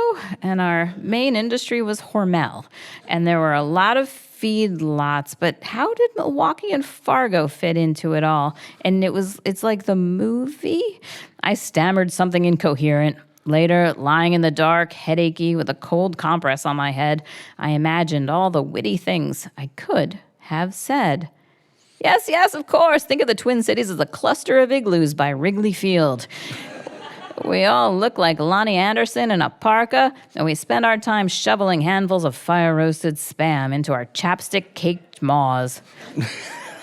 and our main industry was Hormel. And there were a lot of feedlots, but how did Milwaukee and Fargo fit into it all? And it's like the movie. I stammered something incoherent. Later, lying in the dark, headachy, with a cold compress on my head, I imagined all the witty things I could have said. Yes, of course. Think of the Twin Cities as a cluster of igloos by Wrigley Field. We all look like Lonnie Anderson in a parka, and we spend our time shoveling handfuls of fire-roasted Spam into our chapstick-caked maws.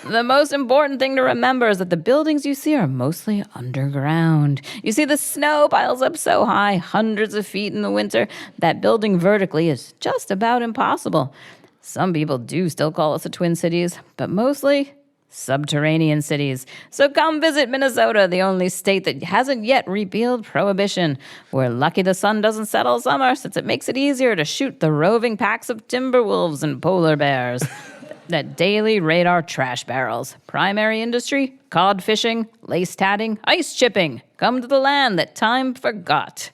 The most important thing to remember is that the buildings you see are mostly underground. You see, the snow piles up so high, hundreds of feet in the winter, that building vertically is just about impossible. Some people do still call us the Twin Cities, but mostly subterranean cities. So come visit Minnesota, the only state that hasn't yet repealed Prohibition. We're lucky the sun doesn't set all summer, since it makes it easier to shoot the roving packs of timber wolves and polar bears that daily raid our trash barrels. Primary industry, cod fishing, lace tatting, ice chipping. Come to the land that time forgot.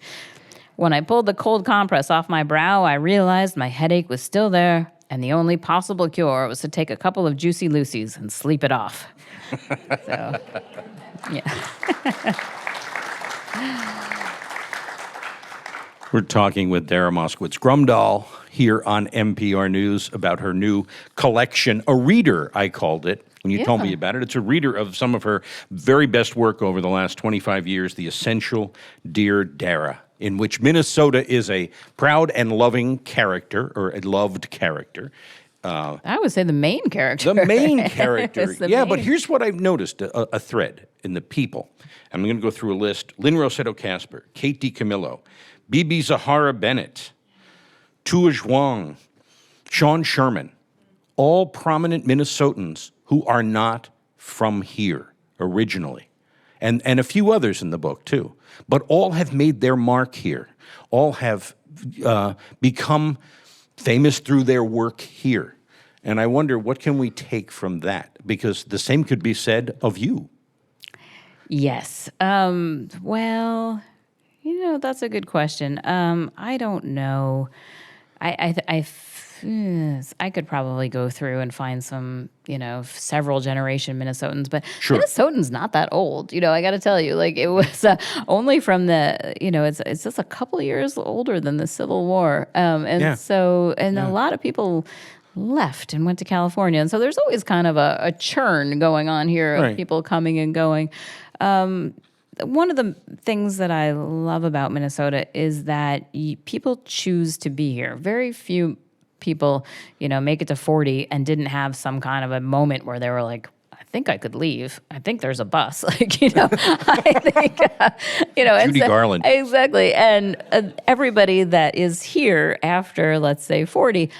When I pulled the cold compress off my brow, I realized my headache was still there, and the only possible cure was to take a couple of Juicy Lucy's and sleep it off. So, yeah. We're talking with Dara Moskowitz Grumdahl here on NPR News about her new collection, a reader, I called it. When you told me about it, it's a reader of some of her very best work over the last 25 years, The Essential Dear Dara, in which Minnesota is a proud and loving character, or a loved character. I would say the main character. The main character. But But here's what I've noticed, a thread in the people. I'm going to go through a list. Lynn Rossetto Casper, Kate DiCamillo, Bibi Zahara Bennett, Tua Zhuang, Sean Sherman, all prominent Minnesotans who are not from here originally, and a few others in the book too, but all have made their mark here. All have become famous through their work here. And I wonder, what can we take from that? Because the same could be said of you. Yes. Well, that's a good question. I don't know. I could probably go through and find some, several generation Minnesotans, but Sure. Minnesotans not that old. I got to tell you, like it was only from it's just a couple of years older than the Civil War, a lot of people left and went to California, and so there's always kind of a churn going on here of people coming and going. One of the things that I love about Minnesota is that people choose to be here. Very few people, make it to 40 and didn't have some kind of a moment where they were like, I think I could leave. I think there's a bus. I think, Judy Garland. Exactly. And everybody that is here after, let's say, 40,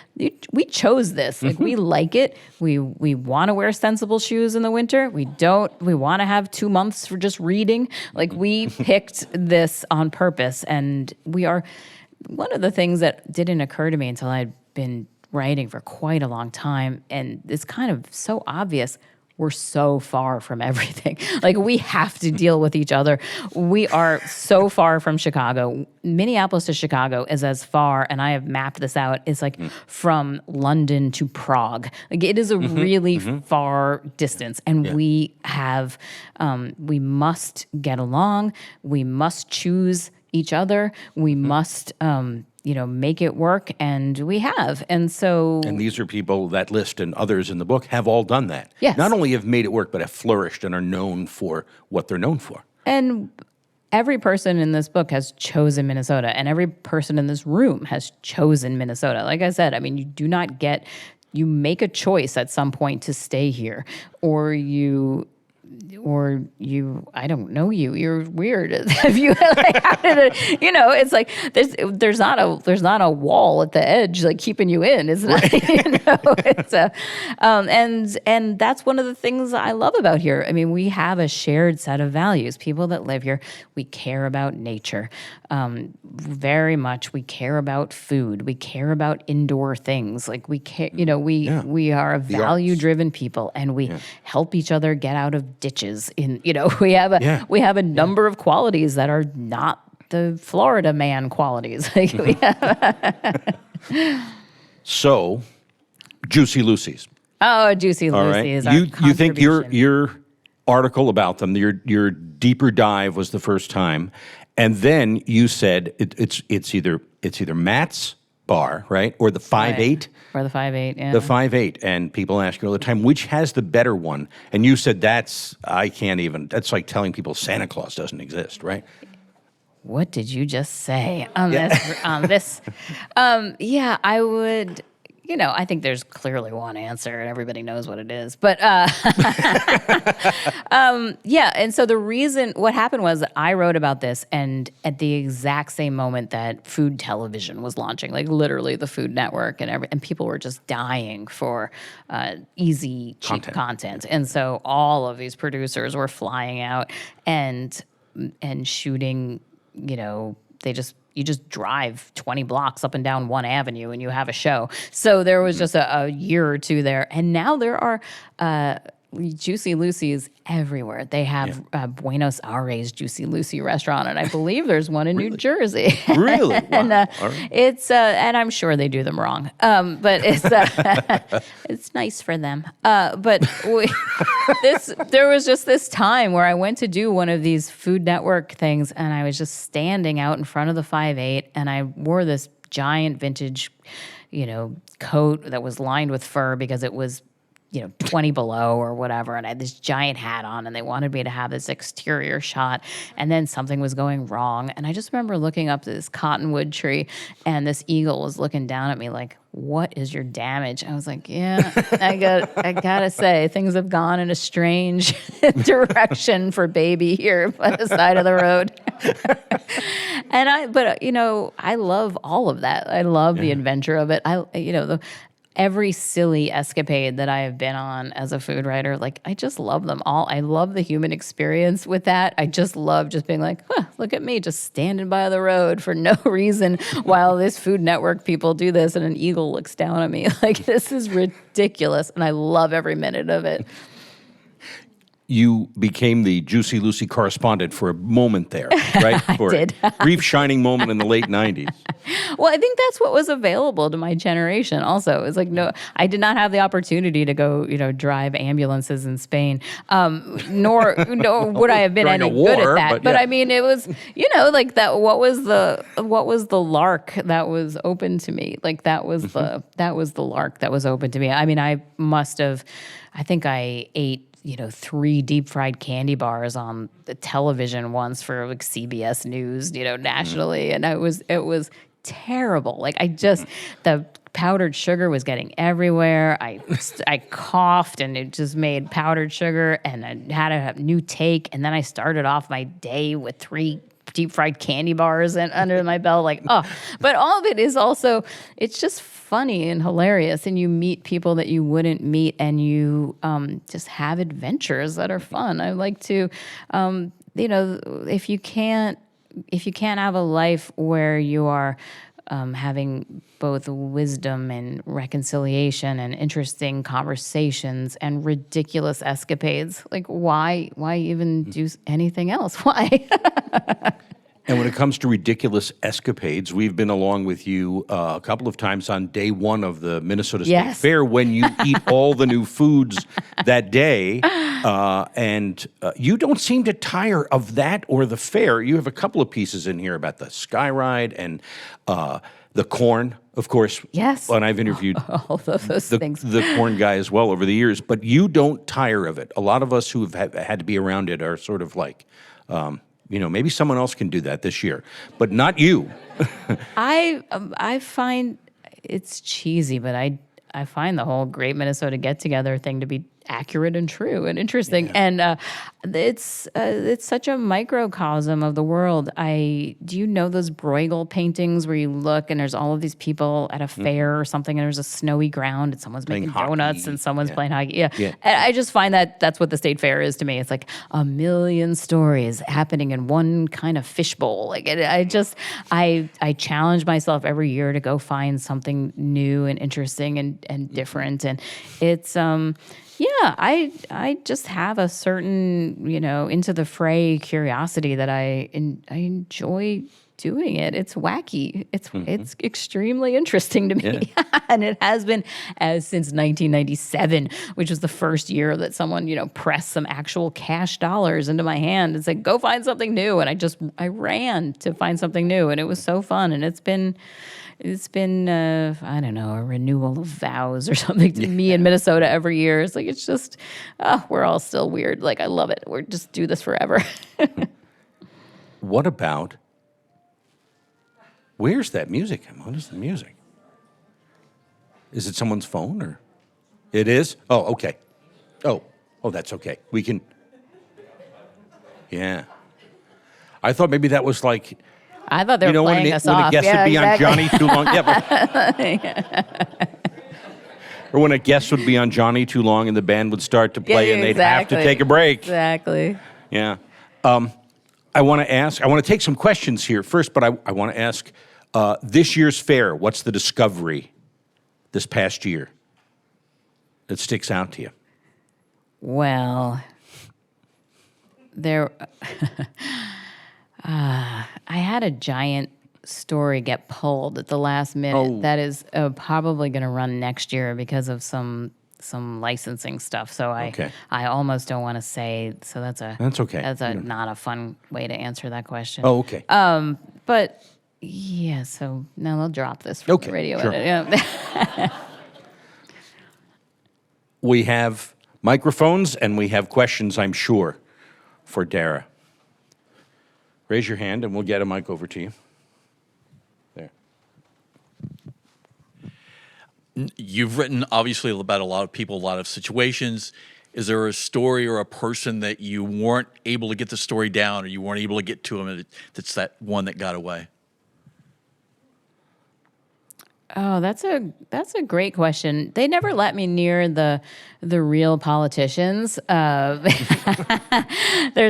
we chose this. Like, we like it. We want to wear sensible shoes in the winter. We want to have 2 months for just reading. Like, we picked this on purpose. And one of the things that didn't occur to me until I'd been writing for quite a long time, and it's kind of so obvious, we're so far from everything. Like, we have to deal with each other. We are so far from Chicago. Minneapolis to Chicago is as far, and I have mapped this out, it's like from London to Prague. Like, it is a really far distance. And we must get along. We must choose each other. We must make it work, and we have. And so... And these are people, that list and others in the book, have all done that. Yes. Not only have made it work, but have flourished and are known for what they're known for. And every person in this book has chosen Minnesota, and every person in this room has chosen Minnesota. Like I said, I mean, you make a choice at some point to stay here, or I don't know you. You're weird. If you, it's like there's not a wall at the edge like keeping you in. It's not. It's and that's one of the things I love about here. I mean, we have a shared set of values. People that live here, we care about nature, very much. We care about food. We care about indoor things. Like, we care. We are a value-driven people, and we help each other get out of ditches. We have a number of qualities that are not the Florida man qualities. So, Juicy Lucy's. Oh, Juicy All right. Lucy's. You think your article about them, your deeper dive was the first time, and then you said it's either Matt's bar, right, or the 5-8. Or the 5-8, yeah. The 5-8, and people ask you all the time, which has the better one? And you said that's like telling people Santa Claus doesn't exist, right? What did you just say on this? I would. I think there's clearly one answer, and everybody knows what it is. But and so what happened was that I wrote about this, and at the exact same moment that food television was launching, like literally the Food Network and people were just dying for easy, cheap content. And so all of these producers were flying out and shooting, you just drive 20 blocks up and down one avenue and you have a show. So there was just a year or two there. And now there are Juicy Lucy's everywhere. They have Buenos Aires Juicy Lucy restaurant, and I believe there's one in New Jersey. Really? Wow. And right. it's and I'm sure they do them wrong, but it's it's nice for them. But there was just this time where I went to do one of these Food Network things, and I was just standing out in front of the 5-8, and I wore this giant vintage, coat that was lined with fur because it was 20 below or whatever. And I had this giant hat on, and they wanted me to have this exterior shot. And then something was going wrong. And I just remember looking up this cottonwood tree, and this eagle was looking down at me like, what is your damage? I was like, I gotta say, things have gone in a strange direction for baby here by the side of the road. But I love all of that. I love the adventure of it. Every silly escapade that I have been on as a food writer, like, I just love them all. I love the human experience with that. I just love just being like, look at me just standing by the road for no reason while this Food Network people do this and an eagle looks down at me. Like, this is ridiculous, and I love every minute of it. You became the Juicy Lucy correspondent for a moment there, right? For did. a brief shining moment in the late 90s. Well, I think that's what was available to my generation also. It's like, no, I did not have the opportunity to go, drive ambulances in Spain. Nor would I have been During a any good war, at that. but yeah. I mean, it was, like that, what was the lark that was open to me? Like that was the lark that was open to me. I mean, I think I ate 3 deep fried candy bars on the television once for like CBS News, nationally. And it was terrible. Like the powdered sugar was getting everywhere. I coughed and it just made powdered sugar, and I had a new take. And then I started off my day with 3 deep fried candy bars and under my belt, but all of it is also, it's just funny and hilarious, and you meet people that you wouldn't meet, and you just have adventures that are fun. I like to, if you can't have a life where you are having both wisdom and reconciliation and interesting conversations and ridiculous escapades, like why even do anything else? Why? And when it comes to ridiculous escapades, we've been along with you a couple of times on day 1 of the Minnesota State Fair when you eat all the new foods that day. And you don't seem to tire of that or the fair. You have a couple of pieces in here about the sky ride and the corn, of course. Yes. And I've interviewed all of those things. The corn guy as well over the years. But you don't tire of it. A lot of us who have had to be around it are sort of like... maybe someone else can do that this year, but not you. I find it's cheesy, but I find the whole Great Minnesota Get Together thing to be accurate and true and interesting, and it's such a microcosm of the world. Do you know those Bruegel paintings where you look and there's all of these people at a fair or something, and there's a snowy ground and someone's making donuts and someone's playing hockey? Yeah. And I just find that's what the state fair is to me. It's like a million stories happening in one kind of fishbowl. Like I challenge myself every year to go find something new and interesting and different, and it's I just have a certain, into the fray curiosity that I enjoy doing it. It's wacky. It's extremely interesting to me. Yeah. And it has been since 1997, which was the first year that someone, pressed some actual cash dollars into my hand and said, go find something new. And I ran to find something new, and it was so fun. And it's been I don't know, a renewal of vows or something to me in Minnesota every year. It's like, it's just, we're all still weird. Like, I love it. We're just do this forever. What about, where's that music? What is the music? Is it someone's phone or? It is? Oh, okay. Oh, that's okay. We can, yeah. I thought maybe that was like, I thought they were playing us off. When a guest would be on Johnny Too Long. Or when a guest would be on Johnny Too Long and the band would start to play and they'd have to take a break. Exactly. Yeah. I want to take some questions here first, but I want to ask, this year's fair, what's the discovery this past year that sticks out to you? Well, I had a giant story get pulled at the last minute that is probably going to run next year because of some licensing stuff. So I almost don't want to say. So that's okay. That's not a fun way to answer that question. Oh, okay. But yeah. So now I'll drop this from the radio sure. edit. Yeah. We have microphones and we have questions, I'm sure, for Dara. Raise your hand and we'll get a mic over to you. There. You've written, obviously, about a lot of people, a lot of situations. Is there a story or a person that you weren't able to get the story down or you weren't able to get to them that's that one that got away? Oh, that's a great question. They never let me near the real politicians. There's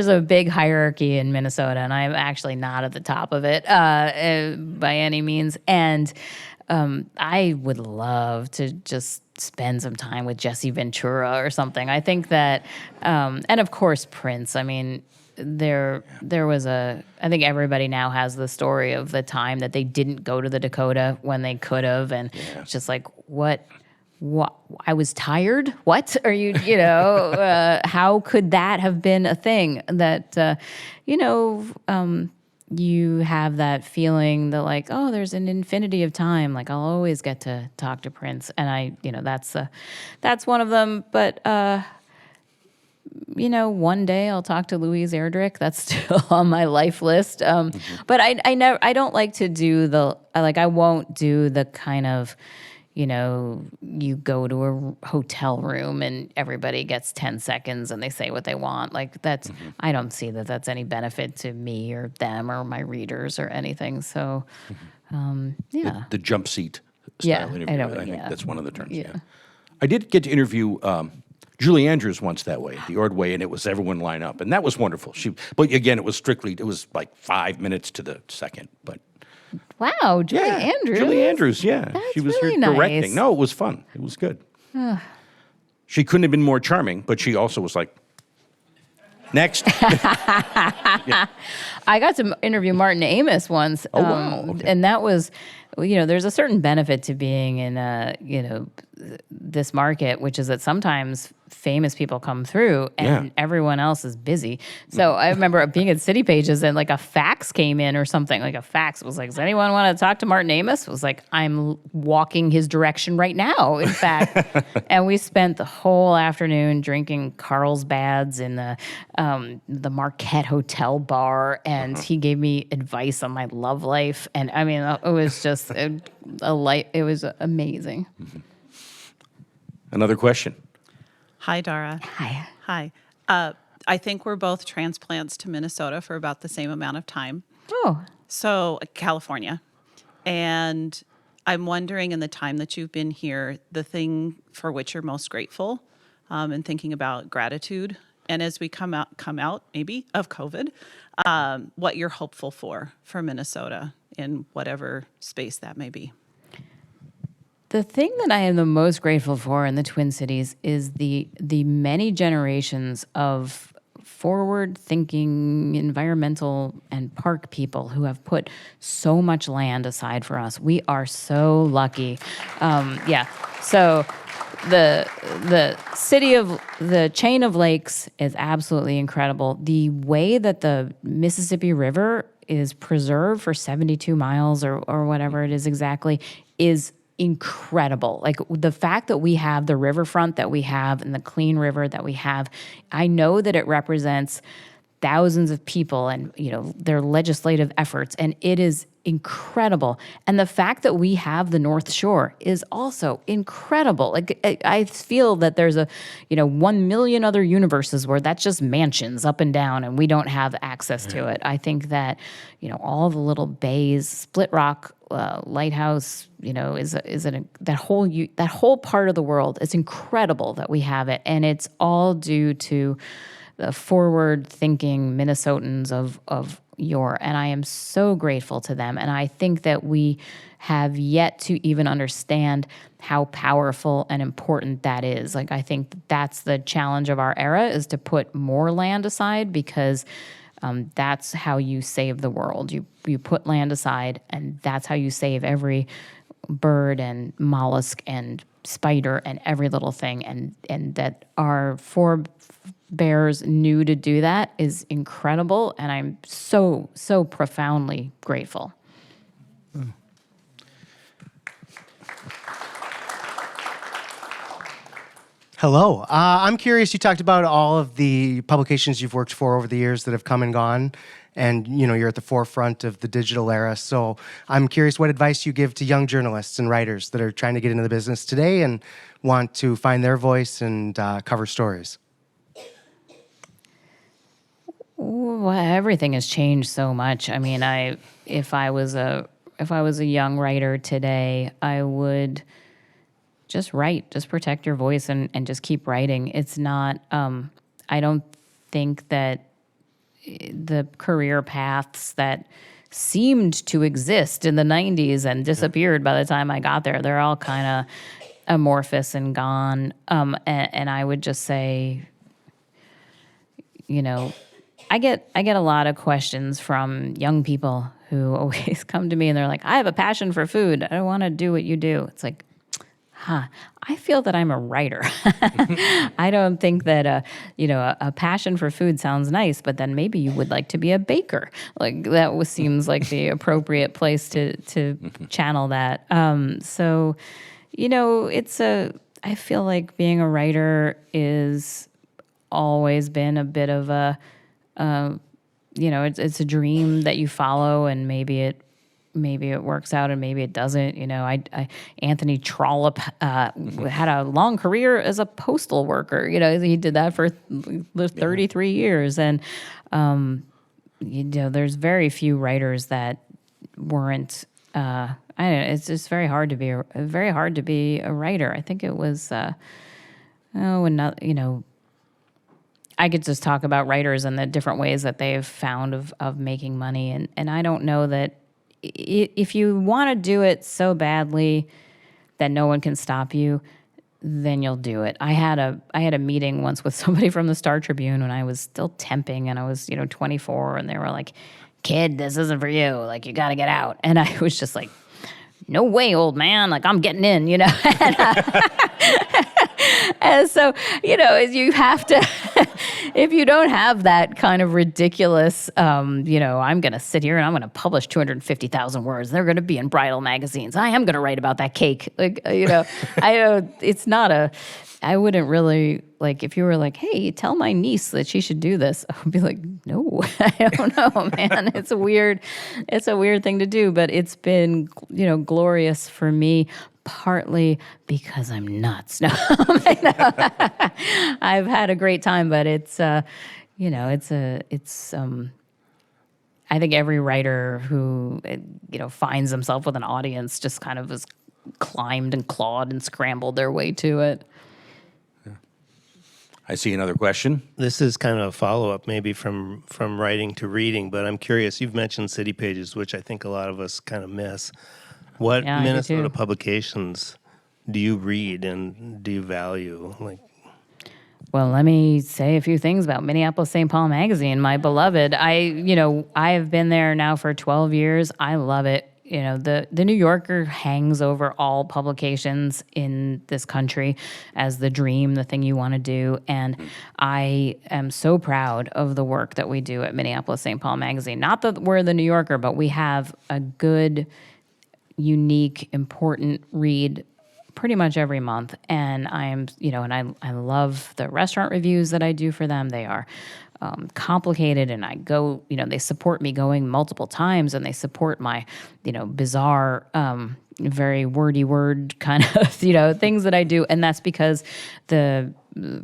a big hierarchy in Minnesota, and I'm actually not at the top of it by any means. And I would love to just spend some time with Jesse Ventura or something. I think that, and of course Prince. I mean, there was I think everybody now has the story of the time that they didn't go to the Dakota when they could have, and it's just like, what, I was tired. What are you, how could that have been a thing that, you have that feeling that like, oh, there's an infinity of time. Like I'll always get to talk to Prince. And that's one of them. But, one day I'll talk to Louise Erdrich. That's still on my life list. But I don't like to do I won't do the kind of, you go to a hotel room and everybody gets 10 seconds and they say what they want. Like that's, I don't see that that's any benefit to me or them or my readers or anything. So, yeah. The jump seat Yeah, style I interview. know, I think yeah. that's one of the terms. Yeah. Yeah. I did get to interview Julie Andrews once that way, the Ordway, and it was everyone line up, and that was wonderful. But again, it was like 5 minutes to the second, but. Wow, Julie Yeah, Andrews. Julie Andrews, yeah. That's she was really here nice. directing. No, it was fun. It was good. She couldn't have been more charming, but she also was like, next. I got to interview Martin Amis once. Oh, wow. Okay. And that was, there's a certain benefit to being in this market, which is that sometimes famous people come through and everyone else is busy. So I remember being at City Pages and like a fax came in or something. Like a fax was like, does anyone want to talk to Martin Amis? It was like, I'm walking his direction right now, in fact. And we spent the whole afternoon drinking Carlsbad's in the Marquette Hotel bar. And he gave me advice on my love life. And I mean, it was just it was amazing. Another question. Hi, Dara. Hi. Hi. I think we're both transplants to Minnesota for about the same amount of time. Oh. So, California. And I'm wondering, in the time that you've been here, the thing for which you're most grateful, and thinking about gratitude. And as we come out maybe of COVID, what you're hopeful for Minnesota in whatever space that may be. The thing that I am the most grateful for in the Twin Cities is the many generations of forward-thinking environmental and park people who have put so much land aside for us. We are so lucky. So the chain of lakes is absolutely incredible. The way that the Mississippi River is preserved for 72 miles or whatever it is exactly is incredible. Like the fact that we have the riverfront that we have and the clean river that we have, I know that it represents thousands of people and their legislative efforts, and it is incredible. And the fact that we have the North Shore is also incredible. Like I feel that there's 1 million other universes where that's just mansions up and down and we don't have access to it. I think that all the little bays, Split Rock Lighthouse, that whole part of the world. It's incredible that we have it, and it's all due to the forward-thinking Minnesotans of yore, and I am so grateful to them. And I think that we have yet to even understand how powerful and important that is. Like I think that's the challenge of our era, is to put more land aside, because that's how you save the world. You put land aside, and that's how you save every bird and mollusk and spider and every little thing. And that our forebears knew to do that is incredible, and I'm so, so profoundly grateful. Hello. I'm curious, you talked about all of the publications you've worked for over the years that have come and gone, and you're at the forefront of the digital era. So I'm curious what advice you give to young journalists and writers that are trying to get into the business today and want to find their voice and cover stories. Well, everything has changed so much. I mean, if I was a young writer today, I would just write, just protect your voice and just keep writing. It's not, I don't think that the career paths that seemed to exist in the 90s and disappeared by the time I got there, they're all kind of amorphous and gone. And I would just say, I get a lot of questions from young people who always come to me and they're like, I have a passion for food. I don't want to do what you do. It's like, I feel that I'm a writer. I don't think that a passion for food sounds nice, but then maybe you would like to be a baker. Like that seems like the appropriate place to channel that. So, I feel like being a writer is always been a bit of a, it's a dream that you follow, and maybe it works out and maybe it doesn't. Anthony Trollope had a long career as a postal worker. He did that for 33 years. And, there's very few writers that weren't, I don't know, it's just very hard to be a writer. I think it was, I could just talk about writers and the different ways that they've found of making money. And I don't know that, if you want to do it so badly that no one can stop you, then you'll do it. I had a meeting once with somebody from the Star Tribune when I was still temping and I was 24, and they were like, "Kid, this isn't for you. Like, you got to get out." And I was just like, "No way, old man. Like, I'm getting in." And so, you have to, if you don't have that kind of ridiculous, I'm going to sit here and I'm going to publish 250,000 words. They're going to be in bridal magazines. I am going to write about that cake. Like, I wouldn't really, like, if you were like, "Hey, tell my niece that she should do this," I would be like, "No, I don't know, man." It's a weird thing to do, but it's been, glorious for me. Partly because I'm nuts. No, I've had a great time, but it's I think every writer who, finds himself with an audience just kind of has climbed and clawed and scrambled their way to it. I see another question. This is kind of a follow-up maybe from writing to reading, but I'm curious. You've mentioned City Pages, which I think a lot of us kind of miss. What Minnesota publications do you read and do you value? Well, let me say a few things about Minneapolis St. Paul Magazine, my beloved. I have been there now for 12 years. I love it. The New Yorker hangs over all publications in this country as the dream, the thing you want to do. And I am so proud of the work that we do at Minneapolis St. Paul Magazine. Not that we're the New Yorker, but we have a good, unique, important read pretty much every month. And I love the restaurant reviews that I do for them. They are complicated, and I go, they support me going multiple times, and they support my, bizarre, very wordy word kind of, things that I do. And that's because the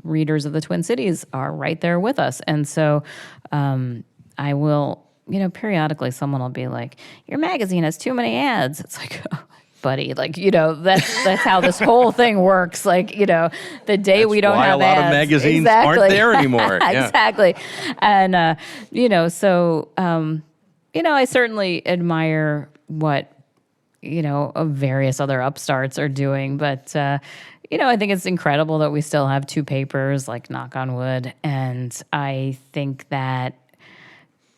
readers of the Twin Cities are right there with us. And so I will, periodically someone will be like, "Your magazine has too many ads." It's like, oh, buddy, like, that's how this whole thing works. Like, the day we don't have ads. Why a lot of magazines aren't there anymore. Yeah. Exactly. And, I certainly admire what, various other upstarts are doing. But, I think it's incredible that we still have two papers, like, knock on wood. And I think that,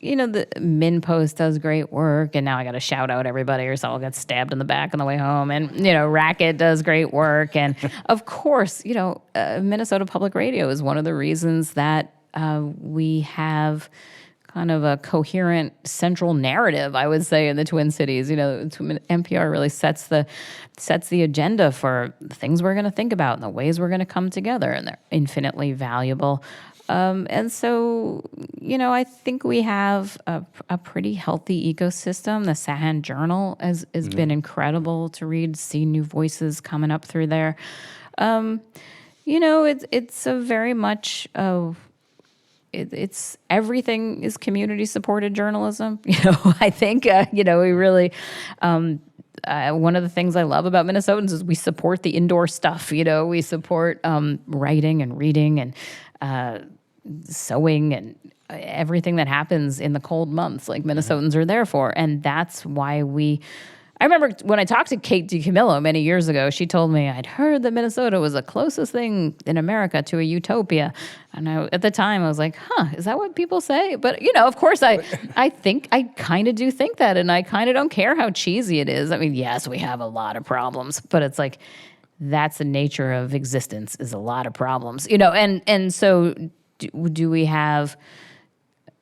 the Min Post does great work, and now I got to shout out everybody or I'll get stabbed in the back on the way home. And, Racket does great work. And, of course, Minnesota Public Radio is one of the reasons that we have kind of a coherent central narrative, I would say, in the Twin Cities. NPR really sets the agenda for the things we're going to think about and the ways we're going to come together, and they're infinitely valuable. And so, I think we have a pretty healthy ecosystem. The Sahan Journal has been incredible to read, see new voices coming up through there. It's a very much it's everything is community supported journalism. I think we really. One of the things I love about Minnesotans is we support the indoor stuff. We support writing and reading and sewing and everything that happens in the cold months, like Minnesotans are there for. And that's why I remember when I talked to Kate DiCamillo many years ago, she told me I'd heard that Minnesota was the closest thing in America to a utopia. And at the time I was like, is that what people say? But, of course I kind of do think that, and I kind of don't care how cheesy it is. I mean, yes, we have a lot of problems, but it's like, that's the nature of existence, is a lot of problems, and so do we have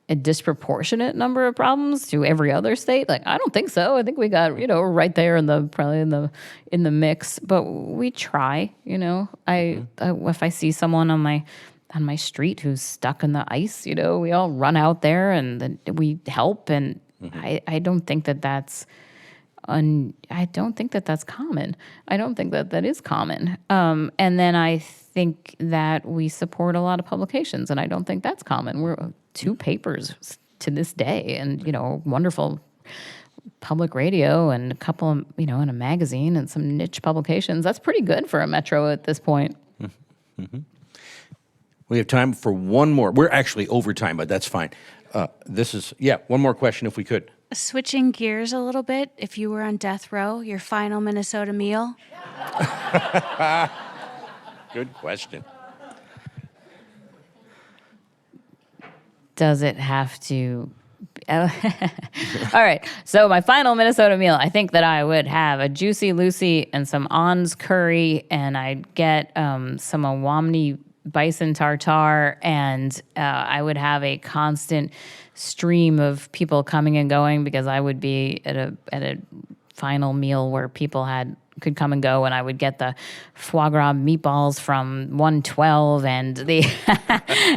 a disproportionate number of problems to every other state? Like, I don't think so. I think we got, right there probably in the mix, but we try, if I see someone on my street who's stuck in the ice, we all run out there and then we help. And I don't think that's I don't think that's common. I don't think that is common. And then I think that we support a lot of publications, and I don't think that's common. We're 2 papers to this day, and wonderful public radio and a couple of, and a magazine and some niche publications. That's pretty good for a metro at this point. Mm-hmm. We have time for one more. We're actually over time, but that's fine. One more question if we could. Switching gears a little bit, if you were on death row, your final Minnesota meal? Good question. Does it have to... All right, so my final Minnesota meal, I think that I would have a Juicy Lucy and some On's curry, and I'd get some Awamni bison tartare, and I would have a constant stream of people coming and going, because I would be at a final meal where people could come and go, and I would get the foie gras meatballs from 112 and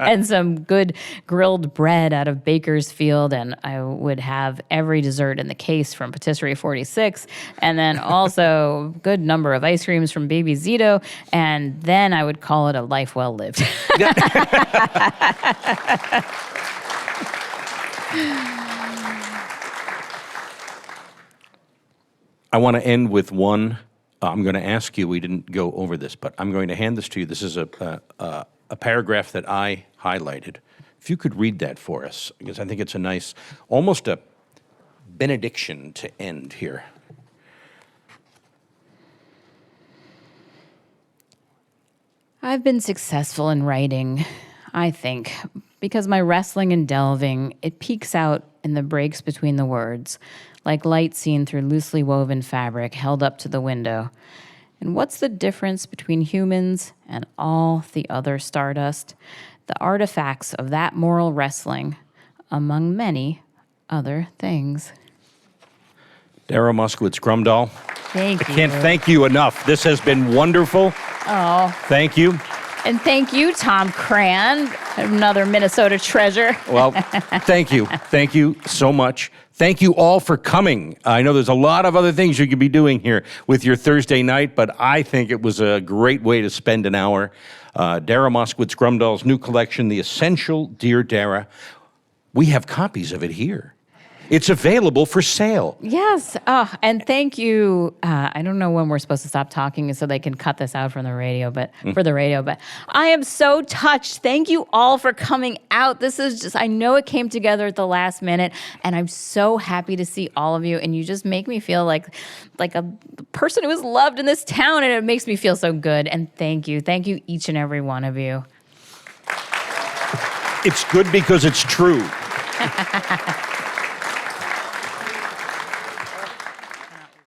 and some good grilled bread out of Bakersfield, and I would have every dessert in the case from Patisserie 46, and then also a good number of ice creams from Baby Zito, and then I would call it a life well lived. I want to end with one. I'm going to ask you, we didn't go over this, but I'm going to hand this to you. This is a paragraph that I highlighted. If you could read that for us, because I think it's a nice, almost a benediction to end here. I've been successful in writing, I think, because my wrestling and delving, it peeks out in the breaks between the words, like light seen through loosely woven fabric held up to the window. And what's the difference between humans and all the other stardust? The artifacts of that moral wrestling, among many other things. Dara Moskowitz Grumdahl. Thank you. I can't thank you enough. This has been wonderful. Oh. Thank you. And thank you, Tom Crann, another Minnesota treasure. Well, thank you. Thank you so much. Thank you all for coming. I know there's a lot of other things you could be doing here with your Thursday night, but I think it was a great way to spend an hour. Dara Moskowitz Grumdahl's new collection, The Essential Dear Dara. We have copies of it here. It's available for sale. Yes. And thank you. I don't know when we're supposed to stop talking so they can cut this out from the radio, but for the radio. But I am so touched. Thank you all for coming out. This is just, I know it came together at the last minute, and I'm so happy to see all of you. And you just make me feel like a person who is loved in this town, and it makes me feel so good. And thank you. Thank you, each and every one of you. It's good because it's true.